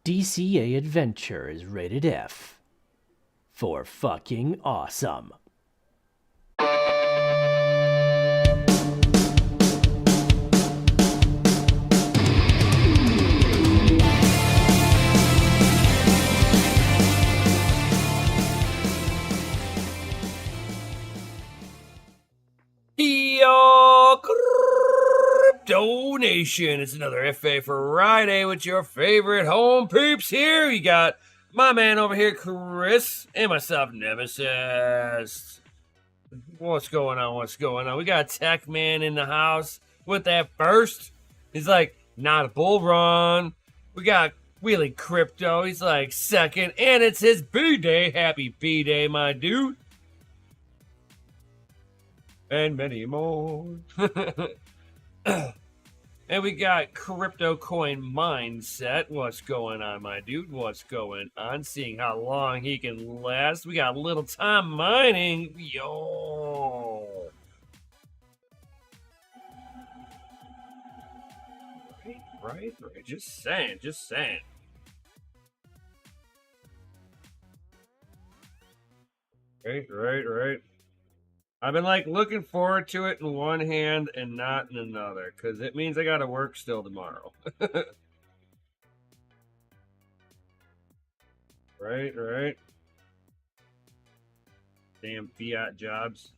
DCA adventure is rated F for fucking awesome. Yo, Crypto Nation. It's another FA Friday with your favorite home peeps here. You got my man over here, Chris, and myself, Nemesis. What's going on? What's going on? We got Tech Man in the house with that first. He's like, not a bull run. We got Wheelie Crypto. He's like second, and it's his B-Day. Happy B-Day, my dude. And many more. And we got Crypto Coin Mindset. What's going on, my dude? What's going on? Seeing how long he can last. We got Little Time Mining. Yo. Right. Just saying. Right. I've been like looking forward to it in one hand and not in another, because it means I gotta work still tomorrow. Right. Damn fiat jobs.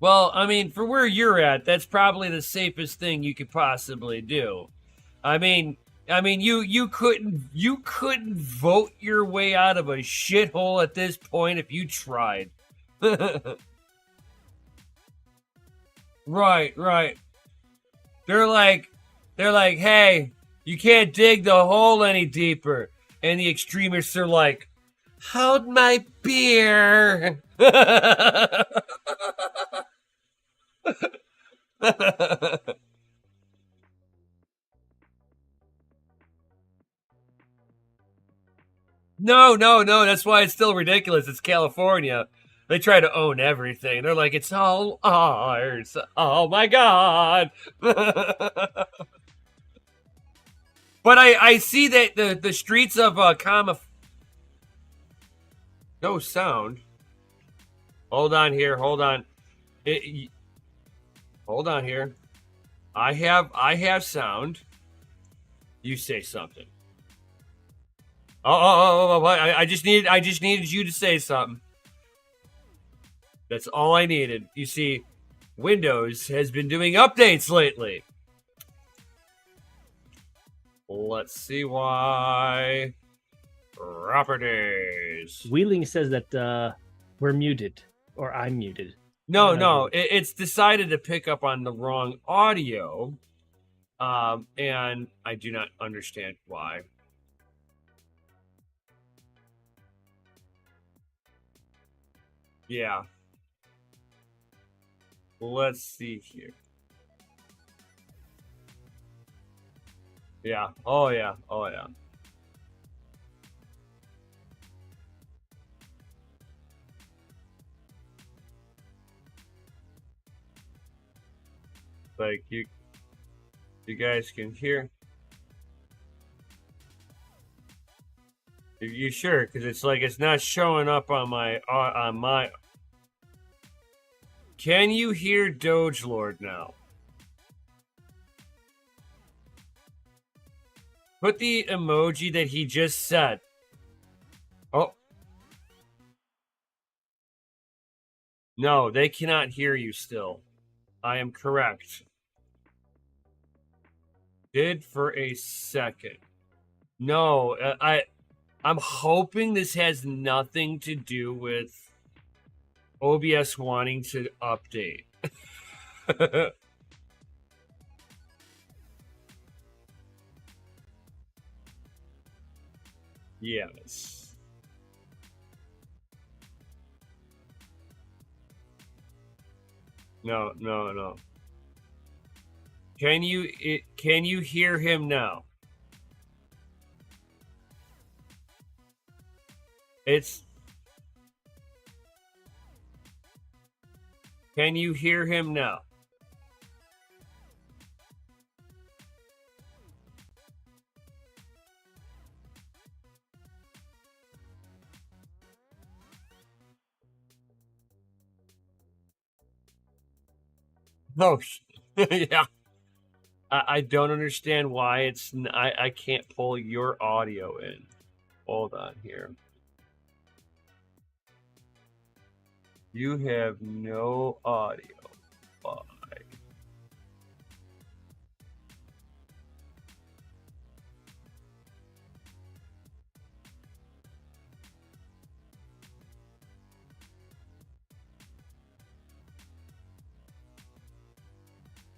Well, I mean, for where you're at, that's probably the safest thing you could possibly do. I mean, you couldn't vote your way out of a shithole at this point if you tried. Right. They're like, hey, you can't dig the hole any deeper. And the extremists are like, hold my beer. No. That's why it's still ridiculous. It's California. They try to own everything. They're like, it's all ours. Oh my god. But I see that the streets of no sound. Hold on here. Hold on here. I have sound. You say something. Oh! I just needed you to say something. That's all I needed. You see, Windows has been doing updates lately. Let's see why. Properties. Wheeling says that we're muted, or I'm muted. No, it's decided to pick up on the wrong audio, and I do not understand why. Yeah. Let's see here. Yeah. Oh, yeah. Like you guys can hear. Are you sure? Because it's like it's not showing up on my Can you hear DogeLord now? Put the emoji that he just said. Oh. No, they cannot hear you still. I am correct. Did for a second. No, I'm hoping this has nothing to do with OBS wanting to update. Yes. No. Can you hear him now? It's Can you hear him now? Oh, yeah. I don't understand why I can't pull your audio in. Hold on here. You have no audio. Why?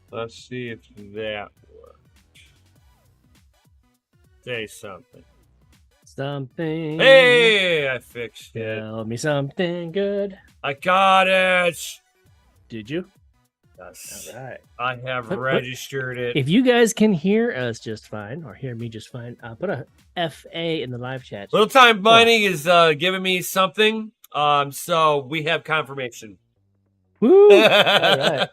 Let's see if that worked. Say something. Something. Hey, I fixed it. Tell me something good. I got it. Did you? Yes. All right. I have registered it. If you guys can hear us just fine, or hear me just fine, put a FA in the live chat. Little Time Mining is giving me something. So we have confirmation. Woo! All right.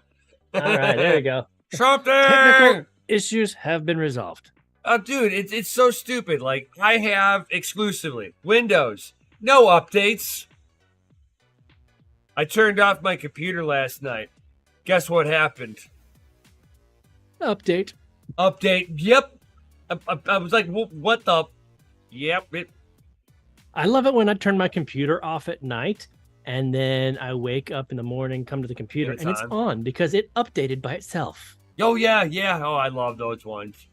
All right, there we go. Something. Technical issues have been resolved. Dude, it's so stupid. Like, I have exclusively Windows, no updates. I turned off my computer last night. Guess what happened? Update. Yep. I was like, what the? Yep. I love it when I turn my computer off at night and then I wake up in the morning, come to the computer, and it's on because it updated by itself. Oh, yeah. Oh, I love those ones.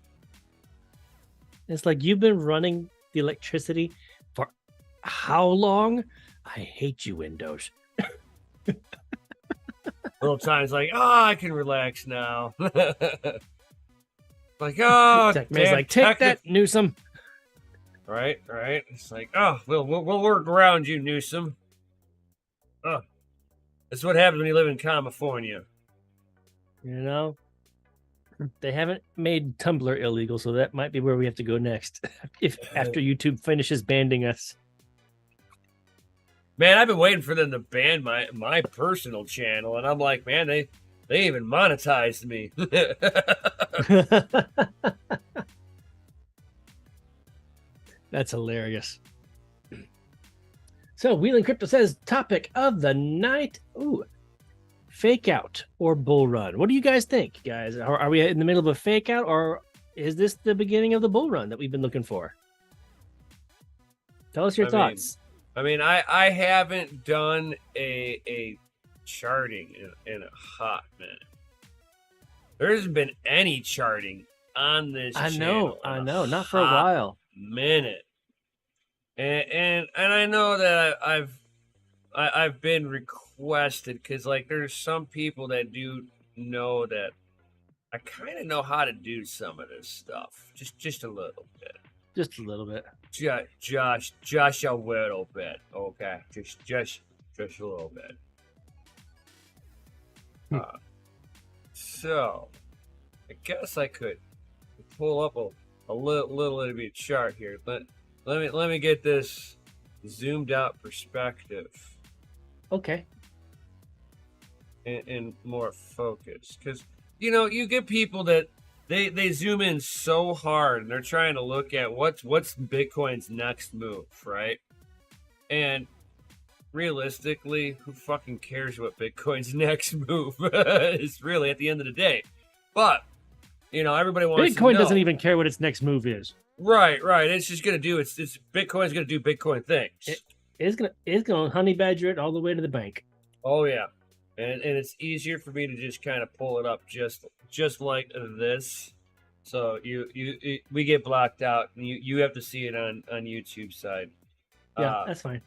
It's like, you've been running the electricity for how long? I hate you, Windows. Little Time's like, oh, I can relax now. Like, oh, Techman's like, take that, Newsom. Right. It's like, oh, we'll work around you, Newsom. Oh, that's what happens when you live in California. You know, they haven't made Tumblr illegal, so that might be where we have to go next. If after YouTube finishes banning us. Man, I've been waiting for them to ban my personal channel, and I'm like, man, they even monetized me. That's hilarious. So, Wheeling Crypto says, topic of the night. Ooh, fake out or bull run. What do you guys think, guys? Are we in the middle of a fake out, or is this the beginning of the bull run that we've been looking for? Tell us your thoughts. I haven't done a charting in a hot minute. There hasn't been any charting on this channel. I know, not for a while. Minute. And I know that I've been requested because, like, there's some people that do know that I kind of know how to do some of this stuff, just a little bit. Just a little bit. Just a little bit. Okay, just a little bit. So I guess I could pull up a little bit chart here. Let me get this zoomed out perspective. Okay. And more focus, because you get people that they zoom in so hard and they're trying to look at what's Bitcoin's next move, right? And realistically, who fucking cares what Bitcoin's next move is really at the end of the day? But everybody wants Bitcoin to know. doesn't even care what its next move is. Right. It's just gonna do it's Bitcoin's gonna do Bitcoin things. It's gonna honey badger it all the way to the bank. Oh yeah, and it's easier for me to just kind of pull it up just like this. So we get blocked out, and you have to see it on YouTube side. Yeah, that's fine.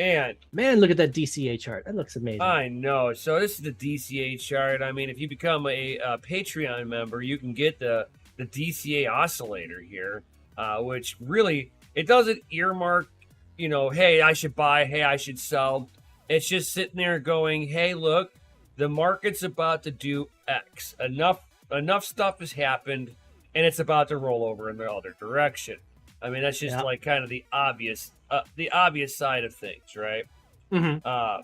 And man, look at that DCA chart. That looks amazing. I know. So this is the DCA chart. I mean, if you become a Patreon member, you can get the DCA oscillator here, which really, it doesn't earmark, hey, I should buy, hey, I should sell. It's just sitting there going, hey, look, the market's about to do X. Enough stuff has happened, and it's about to roll over in the other direction. I mean, that's just like kind of the obvious side of things, right? Mm-hmm.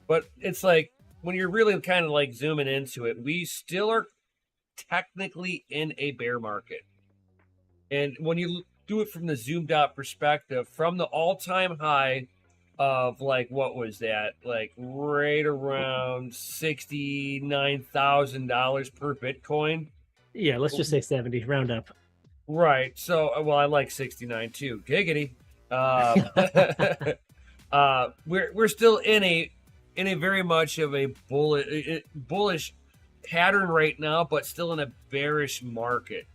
But it's like when you're really kind of like zooming into it, we still are technically in a bear market. And when you do it from the zoomed out perspective, from the all-time high of like what was that? Like right around $69,000 per Bitcoin. Yeah, let's just say 70, round up. Right. So, well, I like 69 too. Giggity. We're still in a very much of a bullish pattern right now, but still in a bearish market.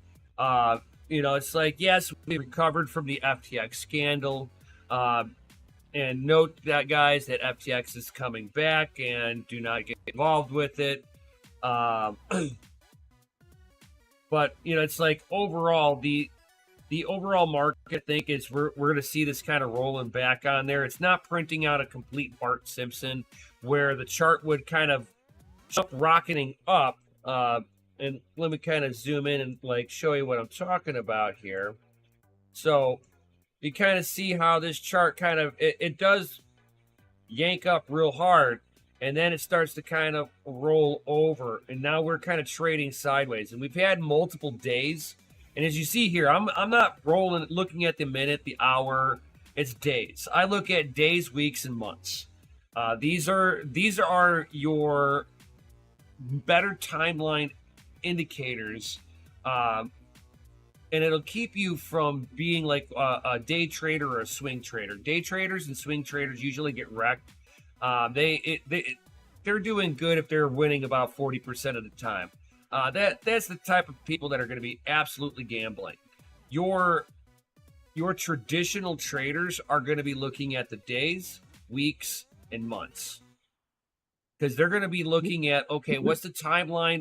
It's like, yes, we recovered from the FTX scandal. And note that, guys, that FTX is coming back, and do not get involved with it. But it's like overall the overall market, I think, is we're going to see this kind of rolling back on there. It's not printing out a complete Bart Simpson where the chart would kind of jump rocketing up. And let me kind of zoom in and like show you what I'm talking about here. So you kind of see how this chart kind of it does yank up real hard, and then it starts to kind of roll over, and now we're kind of trading sideways, and we've had multiple days. And as you see here, I'm not looking at the minute, the hour. It's days. I look at days, weeks, and months. These are your better timeline indicators, and it'll keep you from being like a day trader or a swing trader. Day traders and swing traders usually get wrecked. They're doing good if they're winning about 40% of the time. That's the type of people that are going to be absolutely gambling. Your traditional traders are going to be looking at the days, weeks, and months, because they're going to be looking at, okay, what's the timeline?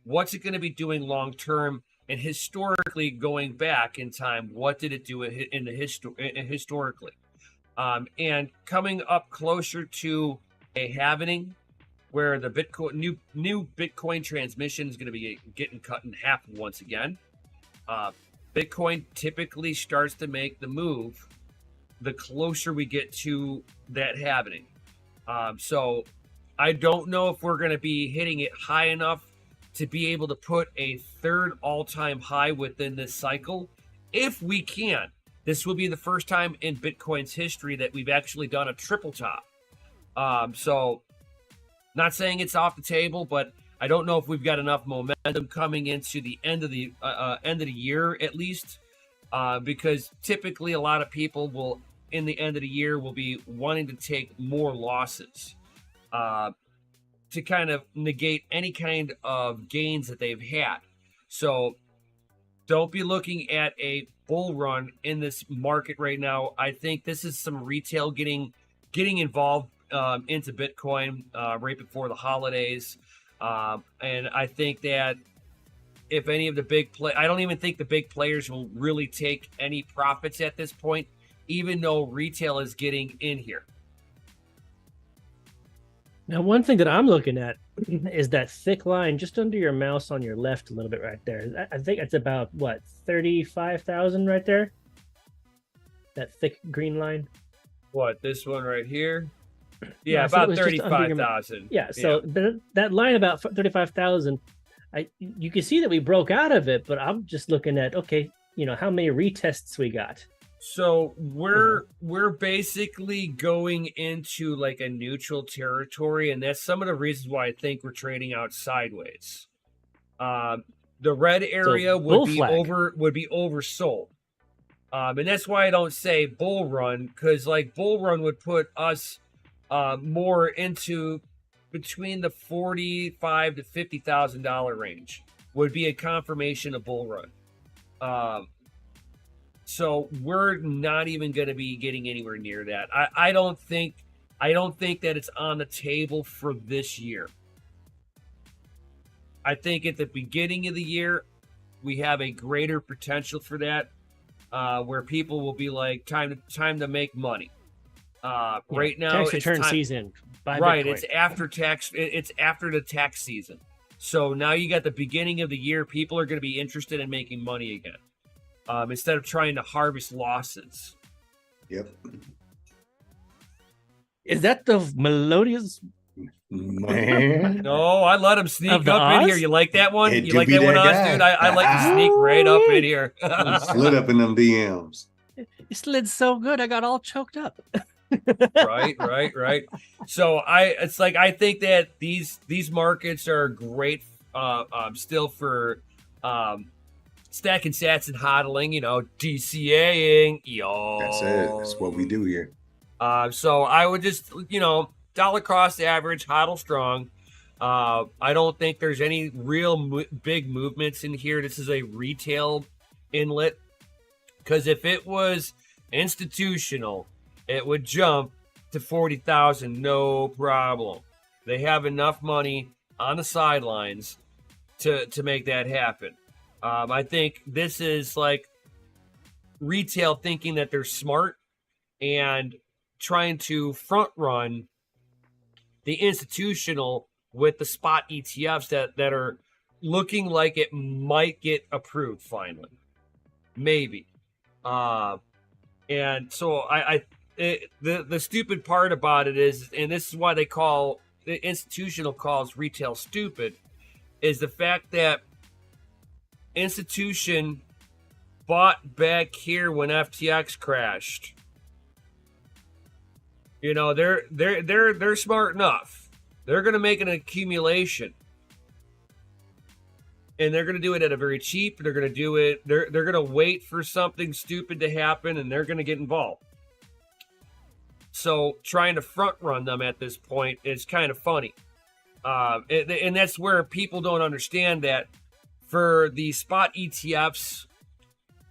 What's it going to be doing long term? And historically, going back in time, what did it do historically? And coming up closer to a halving, where the Bitcoin new Bitcoin transmission is going to be getting cut in half once again. Bitcoin typically starts to make the move the closer we get to that halving. So I don't know if we're going to be hitting it high enough to be able to put a third all-time high within this cycle. If we can, this will be the first time in Bitcoin's history that we've actually done a triple top. So not saying it's off the table, but I don't know if we've got enough momentum coming into the end of the year, at least, because typically a lot of people will, in the end of the year, will be wanting to take more losses to kind of negate any kind of gains that they've had. So don't be looking at a bull run in this market right now. I think this is some retail getting involved into Bitcoin right before the holidays. And I think that if any of the I don't even think the big players will really take any profits at this point, even though retail is getting in here. Now, one thing that I'm looking at is that thick line just under your mouse on your left a little bit right there. I think it's about, what, 35,000 right there? That thick green line? What, this one right here? Yeah, no, about 35,000. Yeah, so that line about 35,000, you can see that we broke out of it, but I'm just looking at, okay, how many retests we got. So we're basically going into like a neutral territory, and that's some of the reasons why I think we're trading out sideways. The red area would be oversold, and that's why I don't say bull run, because like bull run would put us more into between the $45,000 to $50,000 range would be a confirmation of bull run. So we're not even going to be getting anywhere near that. I don't think that it's on the table for this year. I think at the beginning of the year, we have a greater potential for that, where people will be like, time to make money. Right now, tax return season. Right, it's after tax. It's after the tax season. So now you got the beginning of the year. People are going to be interested in making money again. Instead of trying to harvest losses. Yep. Is that the melodious Man. No, I let him Of sneak the up in Oz? here. You like that one? It You do like be that one, that Oz, guy. dude? I like to sneak right up in here. Slid up in them DMs. It slid so good, I got all choked up. right. So it's like I think that these markets are great still for stacking sats and hodling, DCAing. That's it. That's what we do here. So I would just, dollar cost average, hodl strong. I don't think there's any real big movements in here. This is a retail inlet. Because if it was institutional, it would jump to 40,000, no problem. They have enough money on the sidelines to make that happen. I think this is like retail thinking that they're smart and trying to front run the institutional with the spot ETFs that are looking like it might get approved finally. Maybe. And so the stupid part about it is, and this is why they call the institutional calls retail stupid, is the fact that institution bought back here when FTX crashed. They're smart enough. They're going to make an accumulation. And they're going to do it at a very cheap. They're going to do it. They're going to wait for something stupid to happen, and they're going to get involved. So trying to front run them at this point is kind of funny. And that's where people don't understand that for the spot ETFs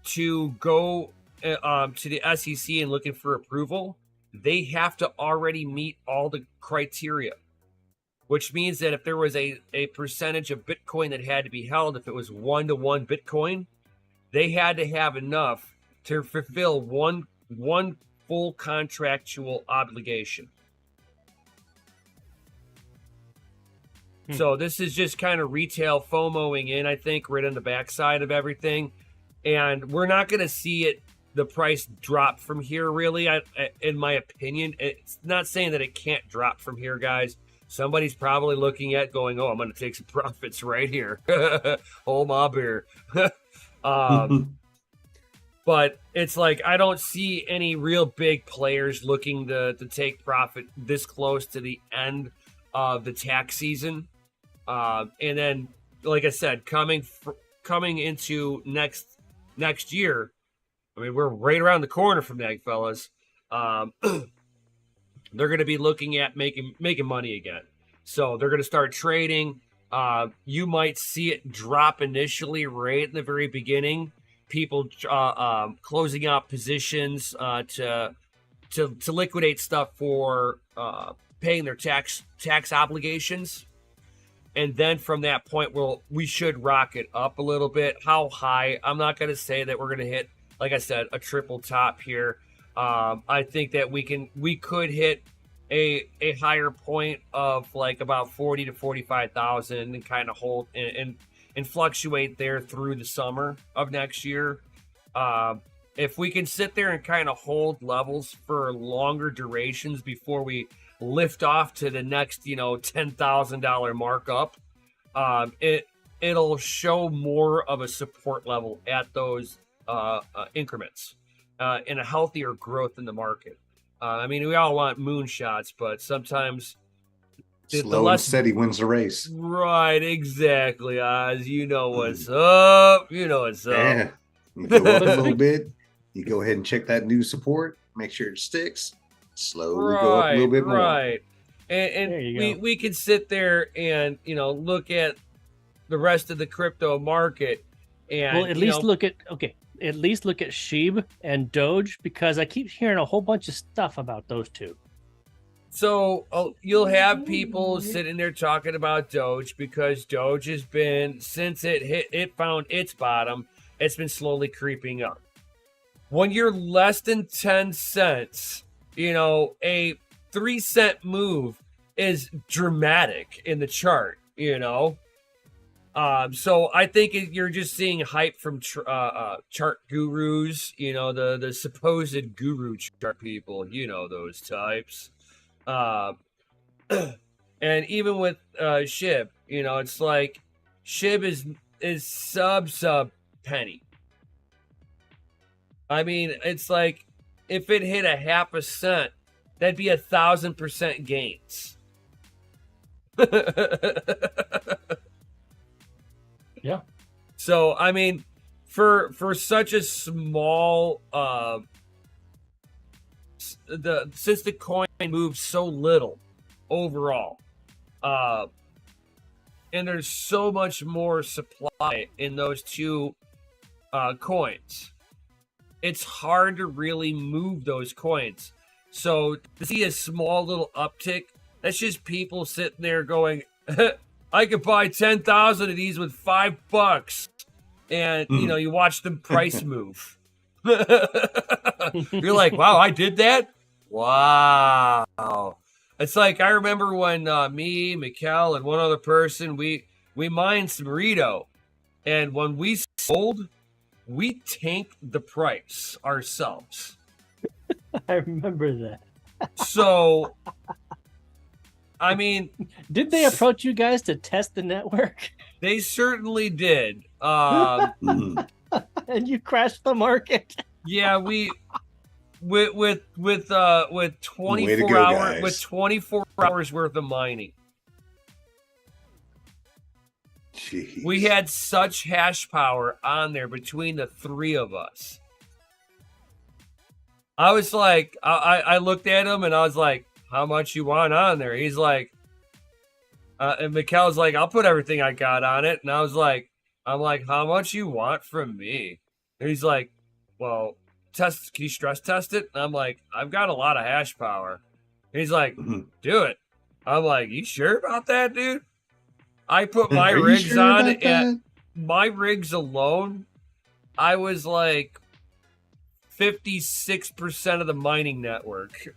to go to the SEC and looking for approval, they have to already meet all the criteria. Which means that if there was a percentage of Bitcoin that had to be held, if it was 1-to-1 Bitcoin, they had to have enough to fulfill one full contractual obligation. So this is just kind of retail FOMOing in, I think, right on the backside of everything. And we're not going to see the price drop from here, really, in my opinion. It's not saying that it can't drop from here, guys. Somebody's probably looking at going, I'm going to take some profits right here. Hold my beer. But it's like I don't see any real big players looking to take profit this close to the end of the tax season. And then, like I said, coming into next year, I mean, we're right around the corner from that, fellas. They're going to be looking at making money again. So they're going to start trading. You might see it drop initially right in the very beginning. People closing out positions to liquidate stuff for paying their tax obligations. And then from that point, we should rocket up a little bit. How high? I'm not going to say that we're going to hit, like I said, a triple top here. I think that we could hit a higher point of like about 40 to 45,000 and kind of hold and fluctuate there through the summer of next year. If we can sit there and kind of hold levels for longer durations before we lift off to the next, $10,000 markup, it'll show more of a support level at those increments and a healthier growth in the market. I mean, we all want moonshots, but sometimes slow and steady wins the race. Right, exactly, Oz. You know what's up. Yeah. You go up a little bit. You go ahead and check that new support. Make sure it sticks. Slowly go up a little bit more. Right. And we can sit there and, look at the rest of the crypto market. And at least look at SHIB and Doge, because I keep hearing a whole bunch of stuff about those two. So you'll have people sitting there talking about Doge because Doge has been, since it found its bottom, it's been slowly creeping up. When you're less than 10 cents, a 3-cent move is dramatic in the chart, So I think you're just seeing hype from chart gurus, the supposed guru chart people, those types. And even with SHIB, you know, it's like SHIB is sub penny. I mean, it's like if it hit a 0.5 cent, that'd be 1,000% gains. Yeah. So I mean, for such a small since the coin moves so little overall, and there's so much more supply in those two coins, it's hard to really move those coins. So to see a small little uptick, that's just people sitting there going, I could buy 10,000 of these with $5. And, you know, you watch the price move. You're like, wow, I did that? Wow. It's like, I remember when me, Mikkel, and one other person, we mined some Rito. And when we sold, we tanked the price ourselves. I remember that. So, I mean, did they approach you guys to test the network? They certainly did. And you crashed the market. Yeah, we with 24 hours with 24 hours worth of mining. Jeez. We had such hash power on there between the three of us. I was like, I looked at him and I was like, how much you want on there? He's like, and Mikkel's like, I'll put everything I got on it. And I'm like, how much you want from me? And he's like, well, can you stress test it? And I'm like, I've got a lot of hash power. And he's like, do it. I'm like, you sure about that, dude? I put my rigs on it. And my rigs alone, I was like 56% of the mining network.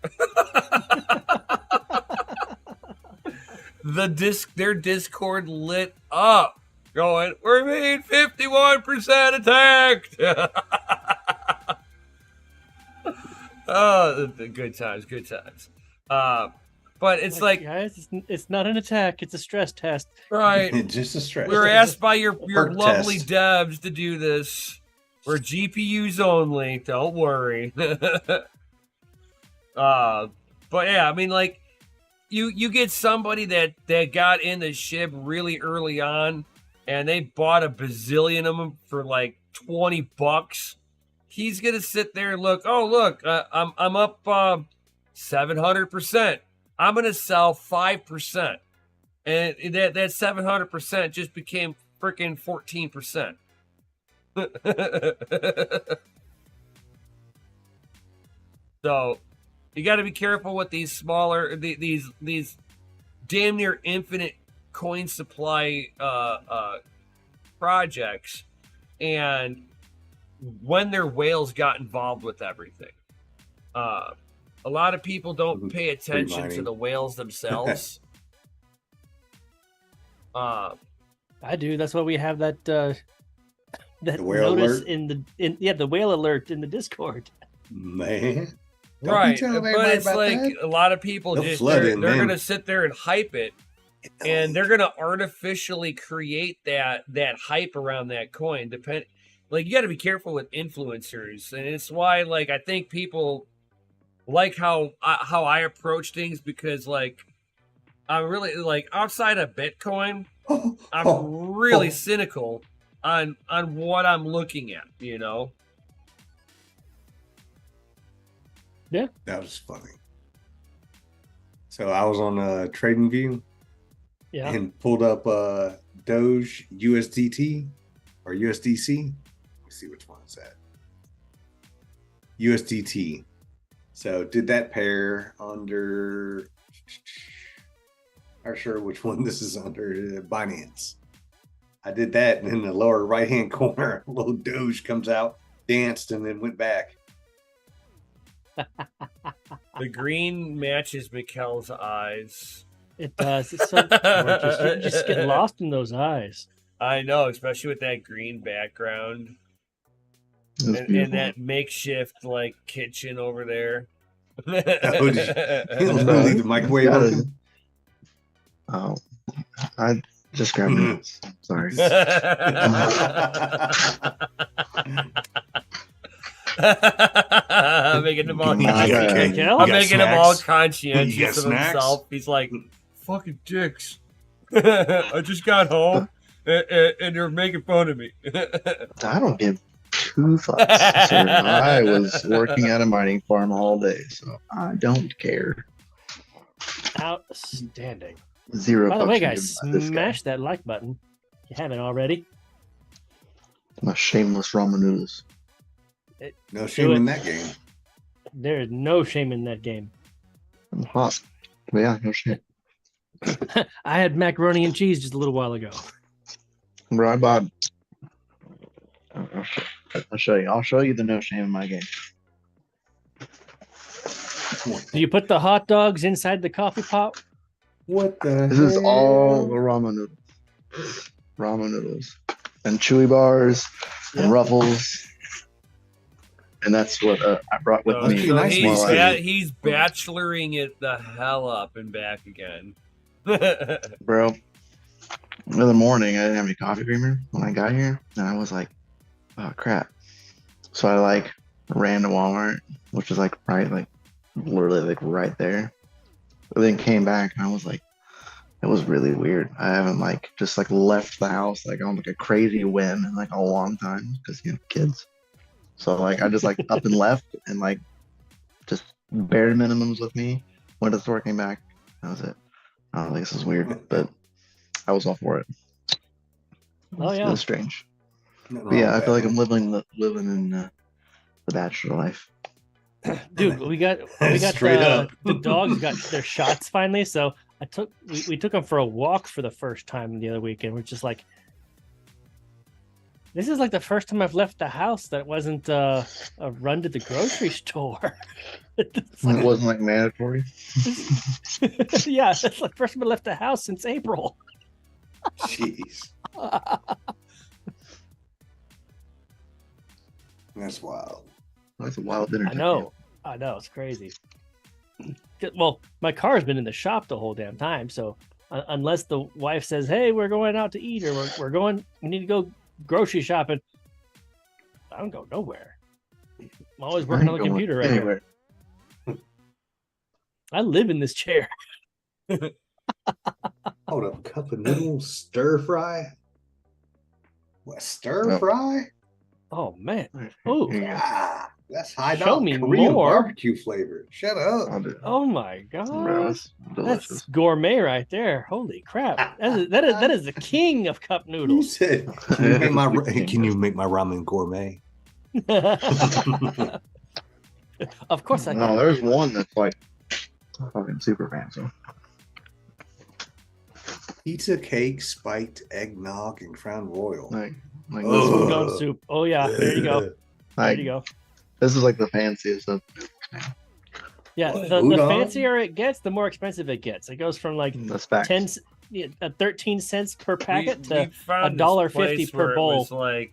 Their Discord lit up, going, we're being 51% attacked. Oh, good times. But it's like, guys, it's not an attack; it's a stress test. Right? Just a stress. We were asked by your lovely test. devs to do this. We're GPUs only. Don't worry. But yeah, I mean, like, you get somebody that got in the SHIB really early on, and they bought a bazillion of them for like $20. He's gonna sit there and look. Oh, look, I'm up 700%. I'm gonna sell 5%, and that 700% just became freaking 14%. So you got to be careful with these smaller, these damn near infinite coin supply projects, and when their whales got involved with everything. A lot of people don't pay attention to the whales themselves. I do. That's why we have that that whale notice alert? the whale alert in the Discord. Man. Don't be Right, telling but everybody it's about like that. a lot of people They'll just flood they're in, man. going to sit there and hype it, and they're going to artificially create that hype around that coin. Like, you got to be careful with influencers, and it's why, like, I think people like how I approach things, because, like, I'm really, like, outside of Bitcoin, I'm really cynical on what I'm looking at, you know? Yeah. That was funny. So I was on TradingView and pulled up Doge USDT or USDC. Let me see which one it's at. USDT. So did that pair under, not sure which one this is under, Binance. I did that, and in the lower right hand corner, a little Doge comes out, danced, and then went back. The green matches Mikkel's eyes. It does. It's so gorgeous. You just get lost in those eyes. I know, especially with that green background and that makeshift like kitchen over there. Oh, did you leave the microwave Gotta- open? Oh, I just grabbed notes. Sorry. I'm making him all, My bad. Kel? I'm making him all You got conscientious of snacks? himself. He's like, fucking dicks. I just got home and they're making fun of me. I don't give two fucks, sir. I was working at a mining farm all day, so I don't care. Outstanding. Zero. By the way, fucks guys, given by this guy. smash that like button if you haven't already. My shameless ramen noodles. No shame it. in that game. There is no shame in that game. I'm hot. But yeah, no shit. I had macaroni and cheese just a little while ago. Bro, I bought. I'll show you. I'll show you the no shame in my game. Do you put the hot dogs inside the coffee pot? What the? This is hell? all the ramen noodles. Ramen noodles. And chewy bars Yeah. and ruffles. And that's what I brought with Must me. be nice while to I- He's bacheloring it the hell up and back again. Bro, in the morning, I didn't have any coffee creamer when I got here. And I was like, oh, crap. So I ran to Walmart, which is literally right there. But then came back and I was like, it was really weird. I haven't just left the house on a crazy whim in a long time because kids. So I just up and left and just bare minimums with me. Went to the store, came back. That was it. I don't think this is weird, but I was all for it. Oh, It yeah. was strange. Nothing But yeah, wrong I with feel like that. I'm living in the bachelor life. Dude, we got Straight up. the dogs got their shots finally. So we took them for a walk for the first time the other weekend. We're just like, this is the first time I've left the house that wasn't a run to the grocery store. It's It wasn't mandatory. yeah, it's the first time I left the house since April. Jeez, that's wild. That's a wild dinner. I know, it's crazy. Well, my car's been in the shop the whole damn time, so unless the wife says, "Hey, we're going out to eat," or we need to go grocery shopping, I don't go nowhere. I'm always working on the computer right here. I live in this chair. Hold up, cup of noodles, stir fry. What stir Oh. fry? Oh man! Here Oh, you go. Ah, that's high Show dog me Korean more. barbecue flavor. Shut up. I'll do it. oh my Bro, god! it's delicious. That's gourmet right there. Holy crap! That is the king of cup You noodles. said, can you make my can you make my ramen gourmet? Of course I No, can. there's one that's fucking super fancy. Pizza cake, spiked eggnog, and Crown Royal. Like Oh. this, Udon soup. Oh yeah, there you go. There you go. This is the fanciest of Yeah, What? the Udon? fancier it gets, the more expensive it gets. It goes from the specs. 13 cents per packet we to found this $1.50 place per where it bowl. was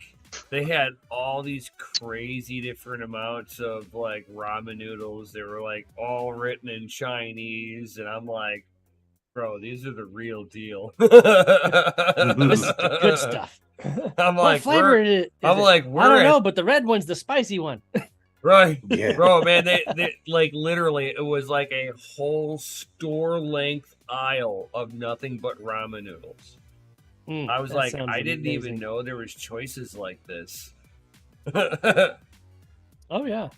they had all these crazy different amounts of ramen noodles. They were all written in Chinese, and I'm like, bro, these are the real deal. This is the good stuff. I'm What like, flavor we're, is it? I'm like, I we're don't at- know, but the red one's the spicy one. right. Yeah. Bro, man, they literally, it was a whole store length aisle of nothing but ramen noodles. Mm, I was that sounds I didn't even amazing. know there was choices like this. Oh yeah.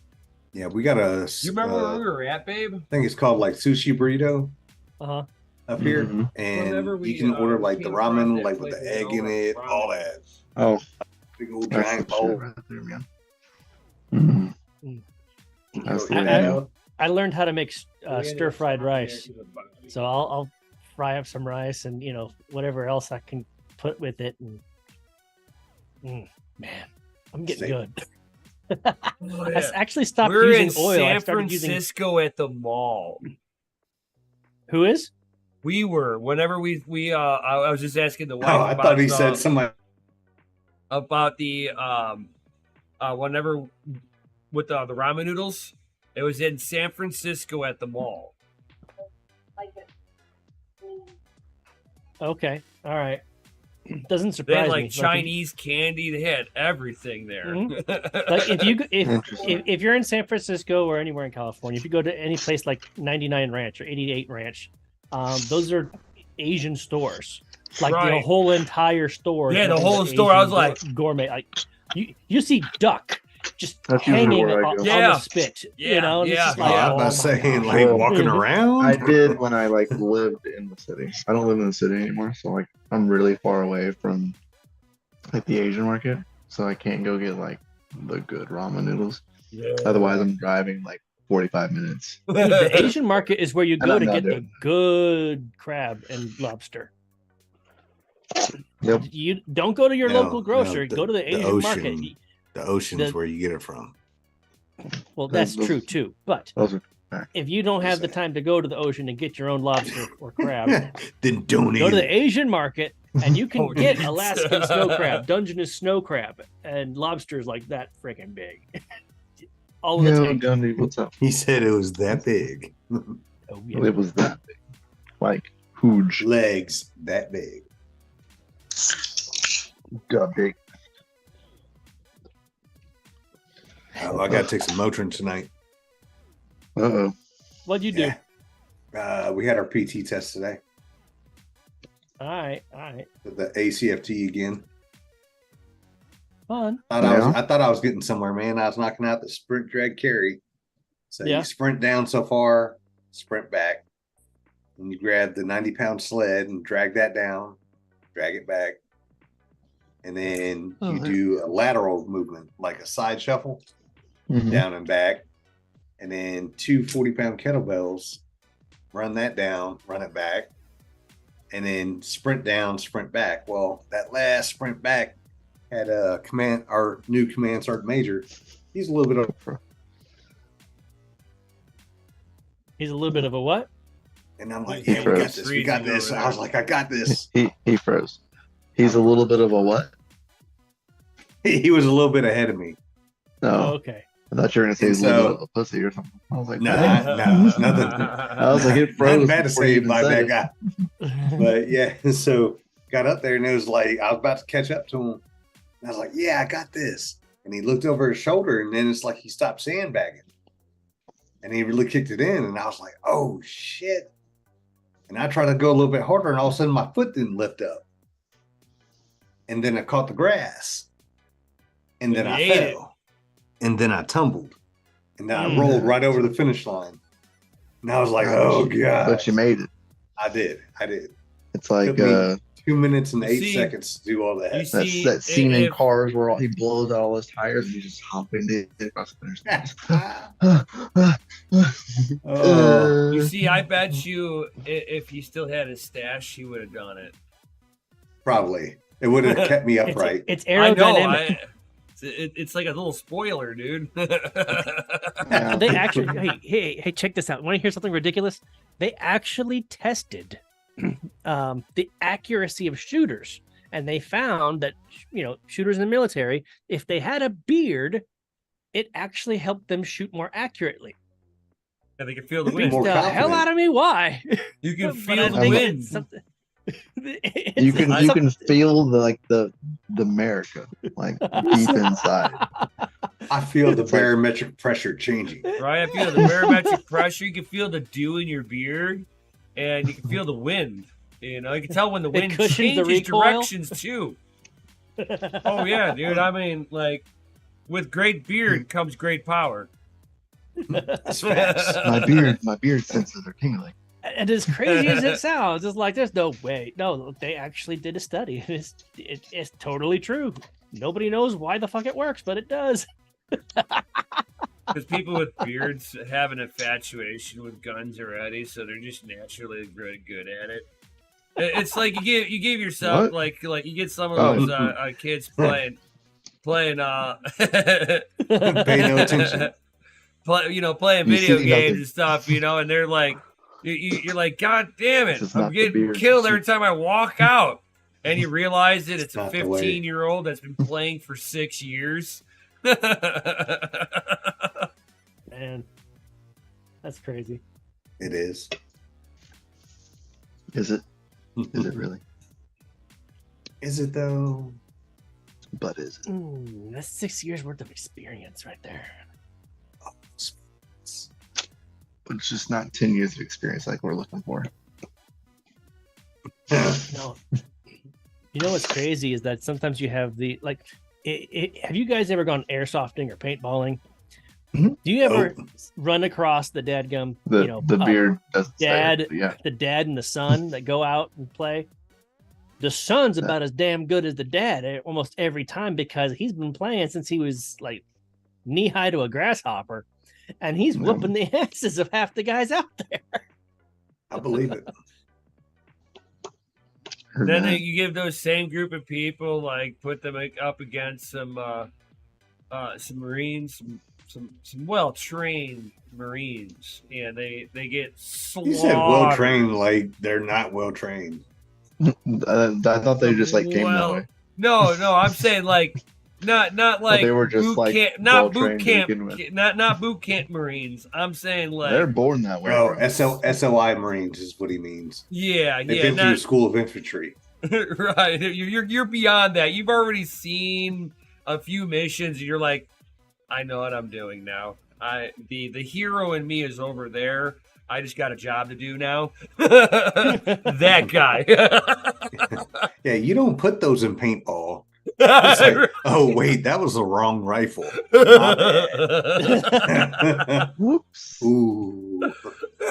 Yeah, we got a. You remember where we were at, babe? I think it's called sushi burrito Uh-huh. up here, Mhm. and Whenever we, you can order the came across ramen that with place the egg in all it, ramen all that Oh, big old that's giant the shit bowl. right there, man. Mhm. Mm. That's You the know, I- thing. I learned how to make We ended up stir-fried stopping rice. there 'cause of- So I'll fry up some rice and whatever else I can put with it. And man, I'm getting Same. good. Oh, I yeah. actually stopped We're in using oil. I San started using. Francisco at the mall. Who is? We were whenever I was just asking the wife. Oh, I about thought he the- said somebody. about the whenever with the ramen noodles It was in San Francisco at the mall. Okay, all right. Doesn't They surprise had me. like Chinese candy. They had everything there. Like if Interesting. if you're in San Francisco or anywhere in California, if you go to any place like 99 Ranch or 88 Ranch, those are Asian stores. Like the Right. whole entire store. Yeah, the is whole store. I was like, gourmet. Like you see duck just That's usually hanging where I on go. the Yeah. spit. Yeah, You know, and it's yeah, just Oh, like, yeah. I'm oh about my saying, gosh. like Well, walking around. I did when I like lived in the city. I don't live in the city anymore, so like I'm really far away from like the Asian market, so I can't go get like the good ramen noodles. Yeah. Otherwise, I'm driving like 45 minutes. Dude, the Asian market is where you go I'm to not get the doing good crab and lobster. Yep. You don't go to your No, local grocery. no, go to the Asian ocean. market. The ocean's The- where you get it from. Well, that's Those- true too. But Those are if you don't have the Saying. time to go to the ocean and get your own lobster or crab, Then don't go eat to the it. Asian market and you can Oh, get geez. Alaskan snow crab, Dungeness snow crab, and lobsters like that freaking big. All of the Yo, tank. Gundy, what's up? He said it was that big. Oh, yeah. It was that big, like huge, Legs that big. got big. Oh, I got to take some Motrin tonight. Uh-oh. What'd you do? Yeah. We had our PT test today. All right, all right. The ACFT again. Fun. I thought I was getting somewhere, man. I was knocking out the sprint, drag, carry. So Yeah. you sprint down so far, sprint back. And you grab the 90-pound sled and drag that down, drag it back. And then you do a lateral movement, like a side shuffle, Mhm. down and back. And then 2 40-pound kettlebells, run that down, run it back. And then sprint down, sprint back. Well, that last sprint back had a our new command sergeant major. He's a little bit of, He's a little bit of a what? and I'm like, He yeah, we got froze. this. We got Freezing this. over I was there. like, I got this. He froze. He's a little bit of a what? He was a little bit ahead of me. Oh, No, okay. I thought you were gonna say he's a So- little bit of a pussy or something. I was like, No, "Dang." no, nothing. I was like, it froze. Nothing bad to before you say even about said that it. guy. But yeah, so got up there and it was like I was about to catch up to him. And I was like, yeah, I got this. And he looked over his shoulder and then it's like he stopped sandbagging. And he really kicked it in. And I was like, oh shit. And I tried to go a little bit harder and all of a sudden my foot didn't lift up. And then I caught the grass. And then You I ate fell. And then I tumbled. And then I Mm. rolled right over the finish line. And I was like, oh God. But you made it. I did. It's like Took me 2 minutes and You 8 see- seconds to do all You that. that, see, that scene in if- Cars where he blows out all his tires and you just hop into it across the finish Oh. You see, I bet you if he still had his stash, he would have done it. Probably. It would have kept me upright. It's I know. aerodynamic. It's like a little spoiler, dude. Yeah. They actually, hey, check this out. Want to hear something ridiculous? They actually tested the accuracy of shooters, and they found that shooters in the military, if they had a beard, it actually helped them shoot more accurately. And they can feel the Be wind. more the confident. hell out of me, why? You can But feel I the think wind. it's something- You it's can some- feel the America like deep inside. I feel the It's like- barometric pressure changing. Right? I feel the barometric pressure. You can feel the dew in your beard, and you can feel the wind. You can tell when the It wind cushions the changes recoil. directions too. Oh yeah, dude. I mean, like, with great beard comes great power. It's fast. My beard senses are tingling. And as crazy as it sounds, it's like there's no way. No, they actually did a study. It's totally true. Nobody knows why the fuck it works, but it does. Because people with beards have an infatuation with guns already, so they're just naturally really good at it. It's like you give yourself What? like you get some of Oh. those kids playing Pay no attention. playing You video see games nothing. and stuff, and they're like, you're like, God damn it, This is I'm not the getting beard. killed every time I walk out. And you realize that it's a not the way. 15-year-old that's been playing for 6 years. And That's crazy. It is. Is it? Is it really? Is it though? But is it? That's 6 years worth of experience right there. But it's just not 10 years of experience like we're looking for. No. You know what's crazy is that sometimes you have the like. Have you guys ever gone airsofting or paintballing? Mhm. Do you ever run across the dadgum? The beard doesn't dad, say it, but yeah. the dad and the son that go out and play. The son's about as damn good as the dad almost every time because he's been playing since he was like knee high to a grasshopper, and he's whooping the asses of half the guys out there. I believe it. Then you give those same group of people, like, put them up against some Marines, some well-trained Marines, and they get slaughtered. You said well-trained, like they're not well-trained. I thought they just like came that way. No, I'm saying like not like they were just boot like camp, not boot well-trained to camp, begin with. not boot camp Marines. I'm saying like They're born that way. Oh, SOI Marines is what he means. yeah, They've been through school of infantry. Right. You're beyond that. You've already seen a few missions. And you're like, I know what I'm doing now. The hero in me is over there. I just got a job to do now. That guy. Yeah, you don't put those in paintball. It's like, oh wait, that was the wrong rifle. My bad. Whoops. Ooh.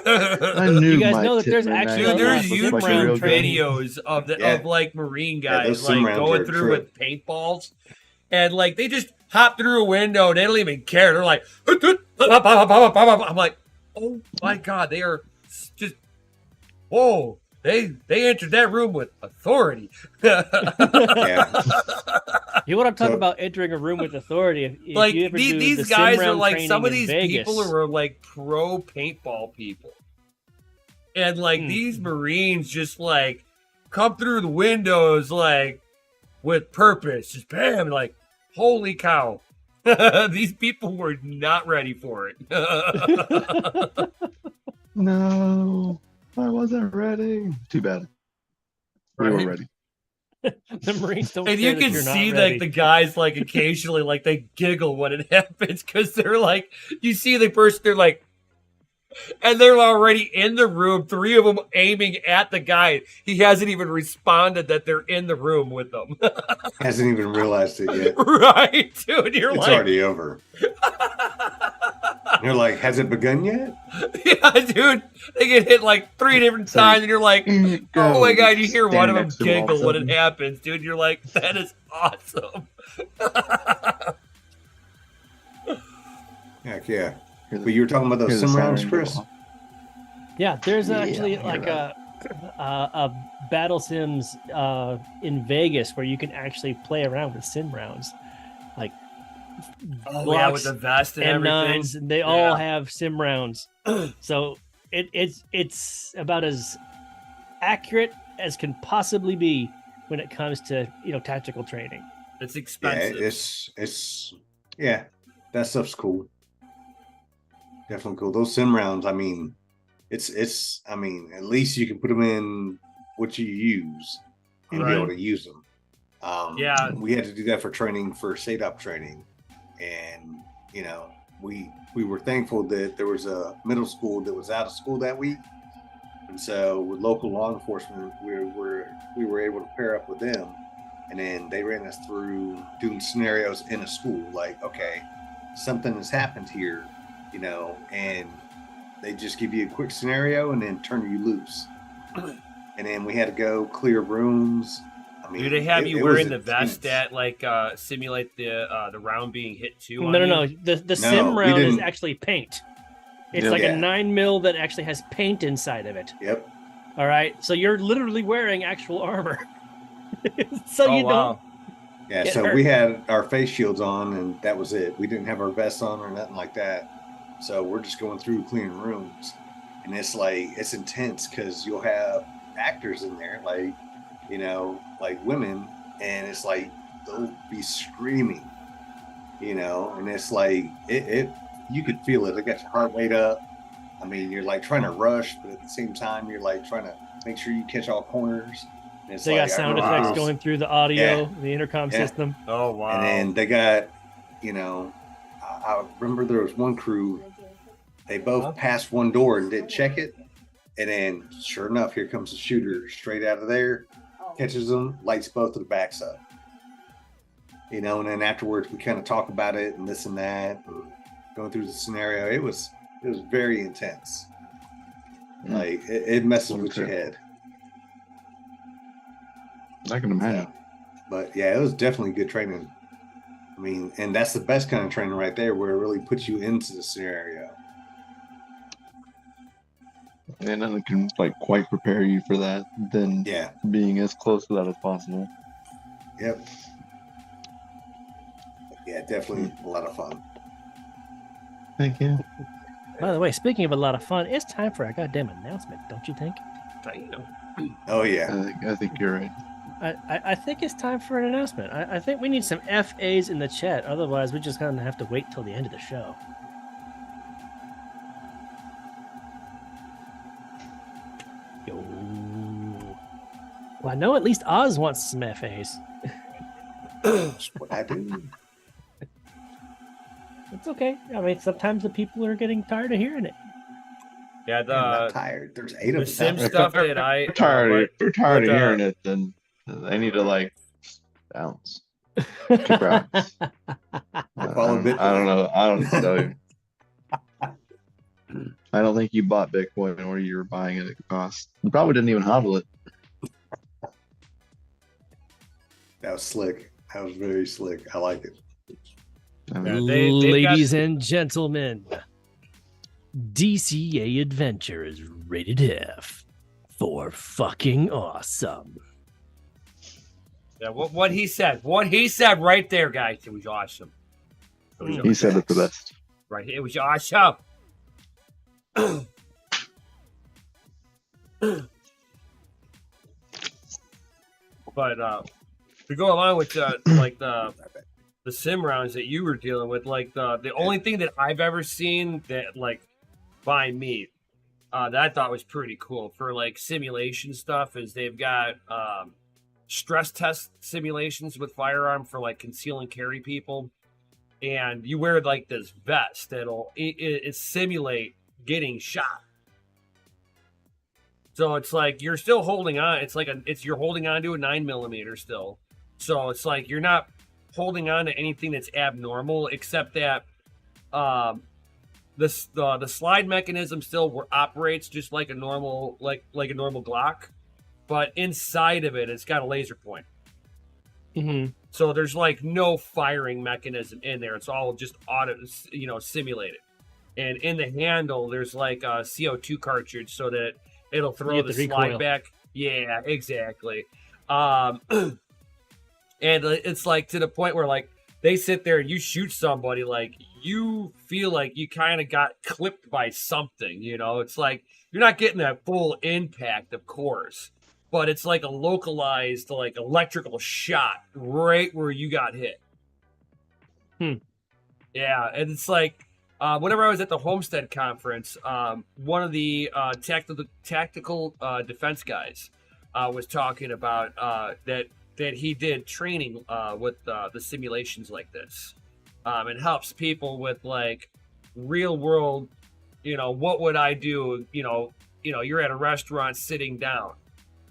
I knew You guys my know that there's tip actually Dude, there's Sim YouTube round videos of like Marine guys those sim like rounds going are through true. with paintballs, and like they just hop through a window and they don't even care. They're like, I'm like, oh my god, they are just whoa. They entered that room with authority. Yeah. You want to talk So- about entering a room with authority? If Like you ever do the these sim guys are round like training some of in these Vegas, people are like pro paintball people, and like these Marines just like come through the windows like with purpose, just bam, like holy cow. These people were not ready for it. No, I wasn't ready. Too bad. We were Right? ready. the Marines don't. And care you that can you're not see ready. like the guys like occasionally like they giggle when it happens because they're like you see the person they're like and they're already in the room, three of them aiming at the guy. He hasn't even responded that they're in the room with them. Hasn't even realized it yet. Right, dude. You're It's like already over. You're like, has it begun yet? yeah, dude. They get hit like 3 different times and you're like, In it oh my goes. god, you hear one Stand of them next to him all of a giggle when it sudden. happens, dude. You're like, that is awesome. Heck yeah. Hear the- But you were talking about hear those the sim rounds, siren go Chris? off. Yeah, there's Yeah, actually I like hear a battle sims in Vegas where you can actually play around with sim rounds, like Oh yeah, with the vest and everything. M9s. And they all have sim rounds, so it's about as accurate as can possibly be when it comes to tactical training. It's Yeah, expensive. it's yeah, that stuff's cool. Definitely cool. Those sim rounds, I mean, it's I mean, at least you can put them in what you use and be able to use them. Yeah. We had to do that for training for SADOP training, and we were thankful that there was a middle school that was out of school that week, and so with local law enforcement, we were able to pair up with them, and then they ran us through doing scenarios in a school, like, okay, something has happened here, and they just give you a quick scenario and then turn you loose, and then we had to go clear rooms. I mean, Do they have you it wearing was the vest intense. that like simulate the round being hit too? No. The sim we round is didn't. actually paint. It's Yeah. like Yeah. a 9mm that actually has paint inside of it. Yep. All right, so you're literally wearing actual armor, so Oh you wow. Yeah, Get so hurt. we had our face shields on, and that was it. We didn't have our vests on or nothing like that. So we're just going through cleaning rooms, and it's intense because you'll have actors in there, like like women, and it's like they'll be screaming, and it's like it you could feel it. They got your heart rate up, I mean, you're like trying to rush, but at the same time, you're like trying to make sure you catch all corners. And it's They like, got I sound remember effects there was- going through the audio, Yeah. the intercom Yeah. system. Oh wow. And then they got, you know, I remember there was one crew, they both passed one door and didn't check it. And then sure enough, here comes the shooter straight out of there, catches them, lights both of the backs up. You know, and then afterwards we kind of talk about it and this and that, and going through the scenario. It was very intense. Like it messes with your head. I can imagine. But yeah, it was definitely good training. I mean, and that's the best kind of training right there, where it really puts you into the scenario. And then it can like quite prepare you for that than Yeah. being as close to that as possible. Yep. Yeah, definitely a lot of fun. Thank you. By the way, speaking of a lot of fun, it's time for a goddamn announcement, don't you think? Damn. Oh yeah. I think you're right. I think it's time for an announcement. I think we need some FAs in the chat. Otherwise, we're just going to have to wait till the end of the show. Yo. Well, I know at least Oz wants some FAs. That's what I do. It's okay. I mean, sometimes the people are getting tired of hearing it. Yeah, I'm not the tired. There's 8 the of sim them. stuff that I We're tired. We're tired of but, hearing it. Then they need to like bounce. Keep rocks. Follow Bitcoin. I don't know. I don't know. I don't think you bought Bitcoin or you were buying it at cost. You probably didn't even hodl it. That was slick. That was very slick. I like it. I mean, Yeah, they've Ladies got- and gentlemen, DCA Adventure is rated F for fucking awesome. Yeah, what he said right there, guys, it was awesome. It was he said it the best. right, it was awesome. But to go along with like the sim rounds that you were dealing with, like the only thing that I've ever seen that like by me that I thought was pretty cool for like simulation stuff is they've got stress test simulations with firearm for like conceal and carry people, and you wear like this vest that'll it simulate getting shot. So it's like you're still holding on. It's like you're holding on to a 9mm still. So it's like you're not holding on to anything that's abnormal, except that the slide mechanism still operates just like a normal like a normal Glock, but inside of it, it's got a laser point. Mm-hmm. So there's like no firing mechanism in there. It's all just simulated. And in the handle, there's like a CO2 cartridge so that it'll throw the slide recoil back. Yeah, exactly. And it's like to the point where like they sit there and you shoot somebody, like you feel like you kind of got clipped by something, you know? It's like you're not getting that full impact, of course, but it's like a localized like electrical shot right where you got hit. Yeah, and it's like whenever I was at the Homestead conference, one of the tactical defense guys was talking about that he did training with the simulations like this. It helps people with like real world, what would I do? You're at a restaurant sitting down.